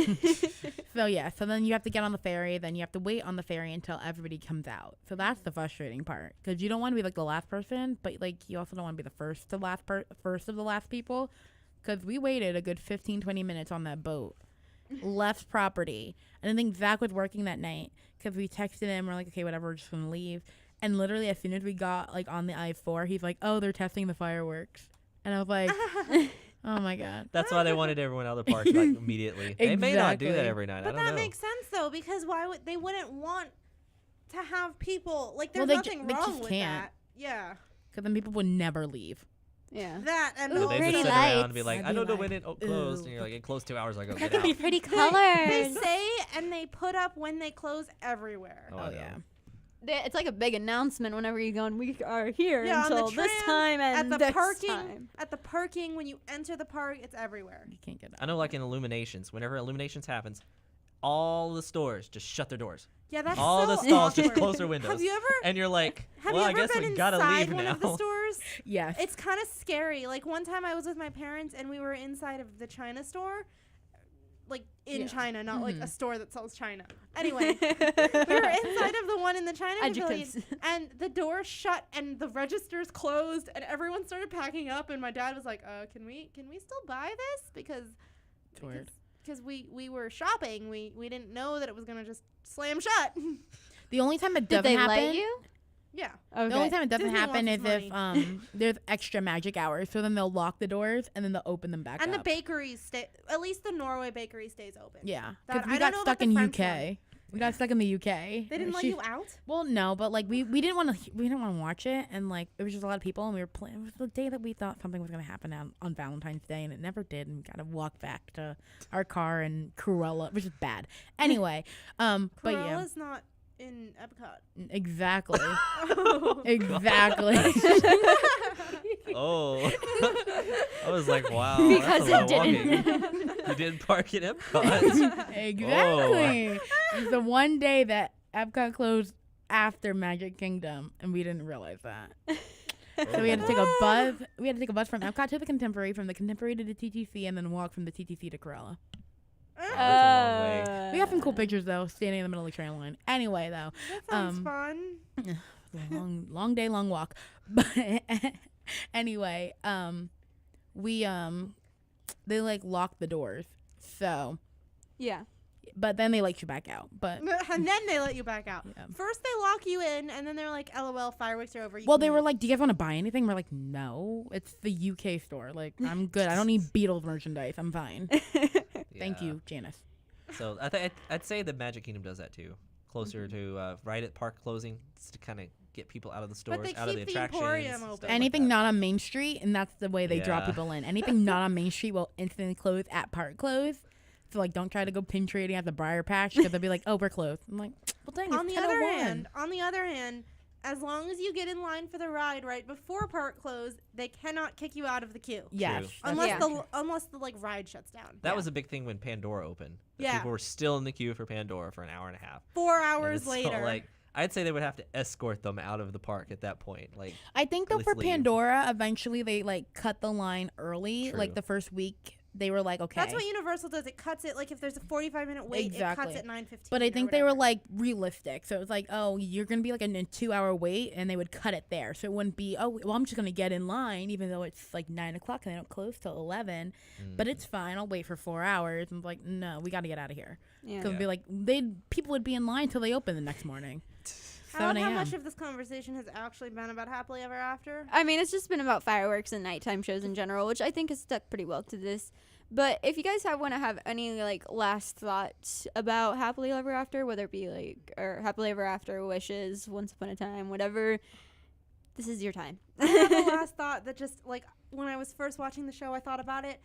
So yeah, so then you have to get on the ferry, then you have to wait on the ferry until everybody comes out. So that's the frustrating part, because you don't want to be like the last person, but like you also don't want to be the first of the last people, because we waited a good 15-20 minutes on that boat, left property, and I think Zach was working that night because we texted him, we're like, okay, whatever, we're just gonna leave, and literally as soon as we got like on the I-4, he's like, oh, they're testing the fireworks, and I was like, oh my god. That's why they wanted everyone out of the park like immediately. They may not do that Exactly. every night. I But don't that know. makes sense though, because why would they wouldn't want to have people like Well, there's they nothing just wrong with can't. that. Yeah. because then people would never leave. Yeah. That and Ooh, all They pretty just sit the- around lights. and be like, I'd I be don't know like, when it closed. And you're like, it closed 2 hours ago. Get Pretty out. pretty They colors. say and they put up when they close everywhere. I Oh, know. yeah. It's like a big announcement whenever you go, and we are here Yeah, on the until this tram, time and at the this parking time. at the parking when you enter the park, it's everywhere. You can't get out. I know, like in Illuminations, whenever Illuminations happens, all the stores just shut their doors. Yeah, that's All so the stalls just awkward. close their windows. Have you ever And you're like, have well, you I ever guess been we gotta inside leave one now. of the stores? Yes. It's kind of scary. Like one time I was with my parents and we were inside of the China store. Like in Yeah. China, not like a Mhm. store that sells China. Anyway, we were inside of the one in the China pavilion, Adjectives. and the door shut and the registers closed and everyone started packing up. And my dad was like, can we still buy this? Because It's weird. because we were shopping. We didn't know that it was gonna just slam shut. The only time it Did doesn't they happen. let you? Yeah. Okay. The only time it doesn't Disney happen is wants if money. there's extra magic hours. So then they'll lock the doors and then they'll open them back And up. the bakeries stay. At least the Norway bakery stays open. Yeah, That- because I we don't got know stuck about the in French UK. We got stuck in the UK. They didn't let She- you out. Well, no, but like we didn't want to watch it, and like there was just a lot of people, and we were playing. It was the day that we thought something was gonna happen on Valentine's Day, and it never did. And we gotta walk back to our car in Cruella, which is bad. Anyway, but yeah, Corella's not in Epcot. exactly, Oh. exactly. Oh. I was like, wow. Because that's a lot it of didn't. walking. You didn't park at Epcot. Exactly. It was the one day that Epcot closed after Magic Kingdom, and we didn't realize that. So we had to take a bus. We had to take a bus from Epcot to the Contemporary, from the Contemporary to the TTC, and then walk from the TTC to Cruella. That's a long way. We got some cool pictures though, standing in the middle of the train line. Anyway, though, That sounds Um, fun. long day, long walk. But anyway, we they like locked the doors. So, Yeah. but then they let you back out. But And then they let you back out. yeah. First they lock you in, and then they're like, "LOL, fireworks are over." You Well, can they were leave." like, "Do you guys want to buy anything?" We're like, "No, it's the UK store. Like, I'm good. I don't need Beatles merchandise. I'm fine. Thank Yeah. you, Janice." So I'd say the Magic Kingdom does that too. Closer to right at park closing, just to kind of get people out of the stores, they out of the keep the attractions. Emporium stuff open. like Anything that. not on Main Street, and that's the way they draw Yeah. people in. Anything not on Main Street will instantly close at park close. So like, don't try to go pin trading at the Briar Patch because they'll be like, "Oh, we're closed." I'm like, "Well, dang, on it's the other 10:01." hand, as long as you get in line for the ride right before park close, they cannot kick you out of the queue. Yes, True. that's Unless Yeah. unless the like ride shuts down. That was a big thing when Pandora opened. That Yeah. People were still in the queue for Pandora for an hour and a half. 4 And hours it's so, later. like, I'd say they would have to escort them out of the park at that point. Like, I think though Let's for leave. Pandora, eventually they like cut the line early. True. Like the first week, they were like, "Okay." That's what Universal does. It cuts it like if there's a 45-minute wait, it Exactly. cuts at 9:15. But I or think they were whatever. like realistic. So it was like, "Oh, you're gonna be like in a 2-hour wait," and they would cut it there. So it wouldn't be, "Oh, well, I'm just gonna get in line," even though it's like 9 o'clock and they don't close till 11. But it's fine. I'll wait for 4 hours. And like, no, we got to get out of here. Yeah. Because Yeah. be like, people would be in line till they open the next morning. I love 7 how a.m. much of this conversation has actually been about Happily Ever After. I mean, it's just been about fireworks and nighttime shows in general, which I think has stuck pretty well to this. But if you guys want to have any like last thoughts about Happily Ever After, whether it be like or Happily Ever After, Wishes, Once Upon a Time, whatever, this is your time. I have a last thought that just like when I was first watching the show, I thought about it.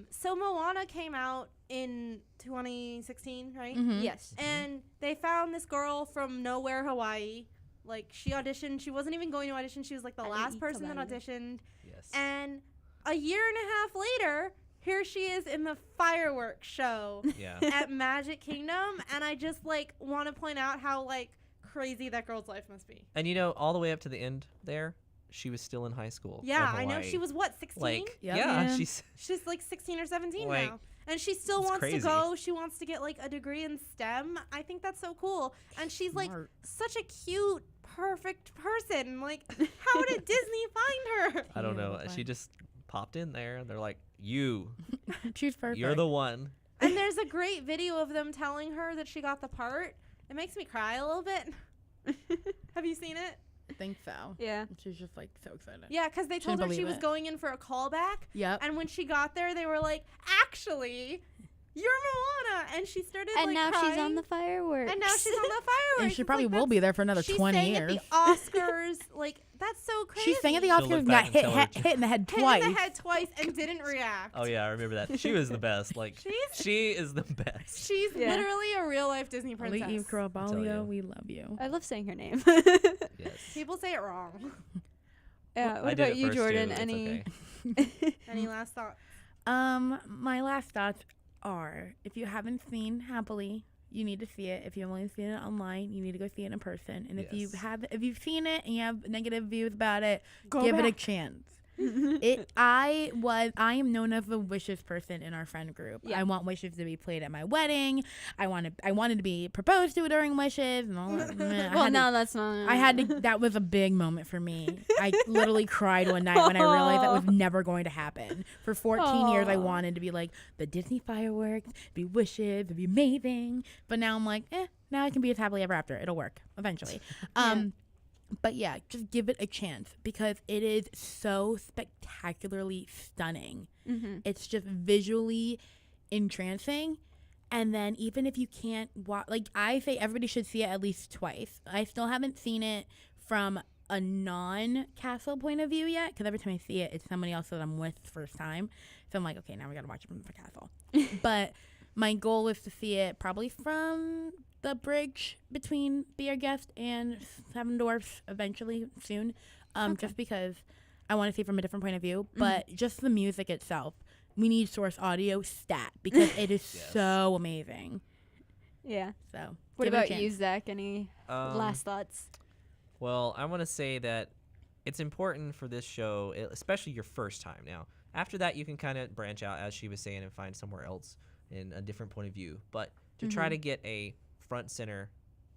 So Moana came out in 2016, right? Mhm. Yes. And they found this girl from nowhere, Hawaii. Like she auditioned. She wasn't even going to audition. She was like the last person that auditioned. yes. And a year and a half later, here she is in the fireworks show yeah. at Magic Kingdom. And I just like want to point out how like crazy that girl's life must be. And all the way up to the end there, she was still in high school. in Yeah, I know. Hawaii. She was what, 16? like, Yep. yeah, Yeah. she's She's like 16 or 17 Like, now. And she still it's wants crazy. to go. She wants to get like a degree in STEM. I think that's so cool. And she's like Smart. such a cute, perfect person. Like, how did Disney find her? I don't Yeah, know. fine. She just popped in there. And they're like, you're She's perfect. the one. And there's a great video of them telling her that she got the part. It makes me cry a little bit. Have you seen it? I think so. Yeah. She's just like so excited. Yeah, because they told Couldn't her she believe was it. going in for a callback. Yep. And when she got there, they were like, actually, you're Moana, and she started And like now she's crying. on the fireworks. And now she's on the fireworks. And she It's probably like, will be there for another she 20 sang years. at the Oscars. Like, that's so crazy. She sang at the She'll Oscars look and back got and hit, tell her hit in the head Hit twice. in the head twice and didn't react. Oh yeah, I remember that. She was the best. Like she is the best. She's Yeah. literally a real life Disney princess. Eve tell you. Carvalho, we love you. I love saying her name. Yes. People say it wrong. Yeah. I What did about it you, first, Jordan? too. It's Any? okay. Any last thoughts? My last thoughts are: if you haven't seen Happily, you need to see it. If you've only seen it online, you need to go see it in person. And if you've seen it and you have negative views about it, give it a chance. I am known as the wishes person in our friend group. Yeah. I want wishes to be played at my wedding. I wanted to be proposed to during wishes and all that. Well, no, that's not. I had to. That was a big moment for me. I literally cried one night when I realized that was never going to happen. For 14 years, I Aw. wanted to be like the Disney fireworks, be wishes, it'd be amazing. But now I'm like, now I can be as happily ever after. It'll work eventually. But yeah, just give it a chance because it is so spectacularly stunning. Mm-hmm. It's just visually entrancing. And then even if you can't watch, like I say, everybody should see it at least twice. I still haven't seen it from a non-castle point of view yet because every time I see it, it's somebody else that I'm with the first time. So I'm like, okay, now we got to watch it from the castle. But my goal is to see it probably from the bridge between Be Our Guest and Seven Dwarfs eventually soon, just because I want to see it from a different point of view. But just the music itself, we need source audio stat because it is so amazing. Yeah. So What give it a about chance. you, Zach? Any last thoughts? Well, I want to say that it's important for this show, especially your first time. Now, after that, you can kind of branch out, as she was saying, and find somewhere else in a different point of view. But to try to get a front center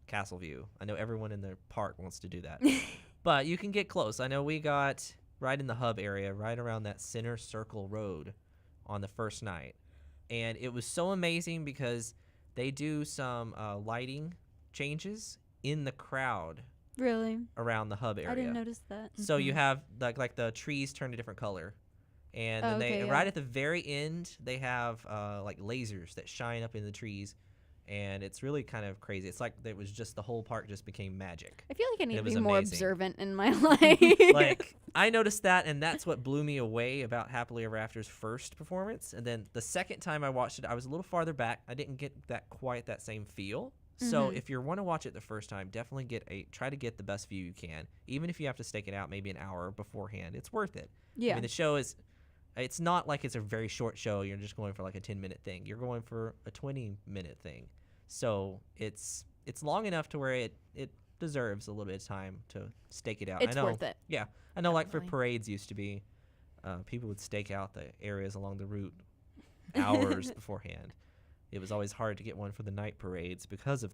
castle view, I know everyone in the park wants to do that, but you can get close. I know we got right in the hub area, right around that center circle road on the first night. And it was so amazing because they do some lighting changes in the crowd Really? around the hub area. I didn't notice that. So you have like the trees turn a different color, and then they right at the very end they have like lasers that shine up in the trees, and it's really kind of crazy. It's like it was just the whole park just became magic. I feel like I need It to be was more amazing. observant in my life. Like I noticed that, and that's what blew me away about Happily Ever After's first performance. And then the second time I watched it, I was a little farther back. I didn't get quite that same feel. So if you want to watch it the first time, definitely try to get the best view you can. Even if you have to stake it out maybe an hour beforehand, it's worth it. Yeah. I mean, the show it's not like it's a very short show. You're just going for like a 10-minute thing. You're going for a 20-minute thing. So it's long enough to where it deserves a little bit of time to stake it out. It's I know, worth it. Yeah. I know like for Definitely. parades used to be, people would stake out the areas along the route hours beforehand. It was always hard to get one for the night parades because of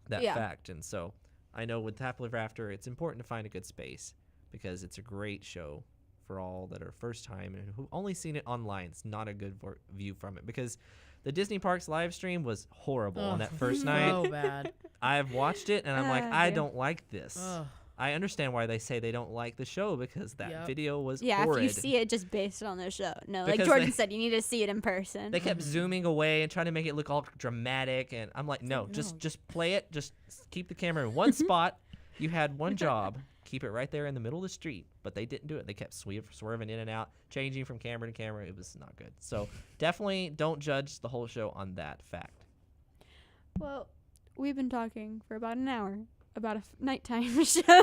that fact. And so I know with Happily Ever After, it's important to find a good space because it's a great show for all that are first time and who only seen it online. It's not a good view from it because the Disney Parks live stream was horrible on that first night. So bad. I've watched it and I'm like, I dear. don't like this. Ugh. I understand why they say they don't like the show because that video was Yeah, horrid. if you see it just based on the show. No, like Because Jordan said, you need to see it in person. They kept zooming away and trying to make it look all dramatic, and I'm like, no, just play it. Just keep the camera in one spot. You had one job, keep it right there in the middle of the street, but they didn't do it. They kept swerving in and out, changing from camera to camera. It was not good. So definitely don't judge the whole show on that fact. Well, we've been talking for about an hour about a nighttime show.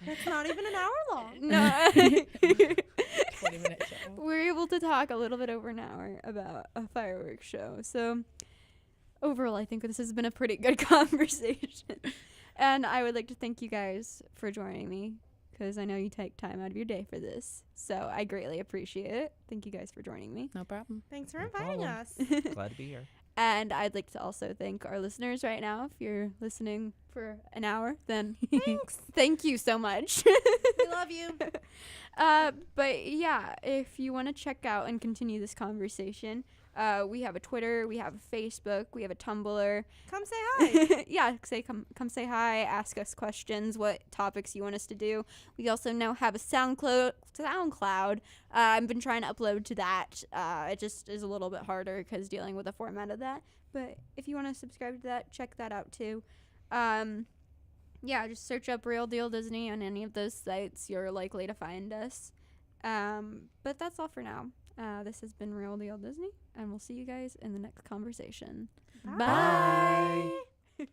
It's not even an hour long. No. 20-minute show. We're able to talk a little bit over an hour about a fireworks show. So overall, I think this has been a pretty good conversation. And I would like to thank you guys for joining me because I know you take time out of your day for this. So I greatly appreciate it. Thank you guys for joining me. No problem. Thanks for No inviting problem. us. Glad to be here. And I'd like to also thank our listeners right now. If you're listening for an hour, then Thanks. thank you so much. We love you. But yeah, if you want to check out and continue this conversation, we have a Twitter, we have a Facebook, we have a Tumblr. Come say hi. Yeah, come say hi, ask us questions, what topics you want us to do. We also now have a SoundCloud. I've been trying to upload to that. It just is a little bit harder because dealing with the format of that. But if you want to subscribe to that, check that out too. Yeah, just search up Real Deal Disney on any of those sites. You're likely to find us. But that's all for now. This has been Real Deal Disney, and we'll see you guys in the next conversation. Bye. Bye.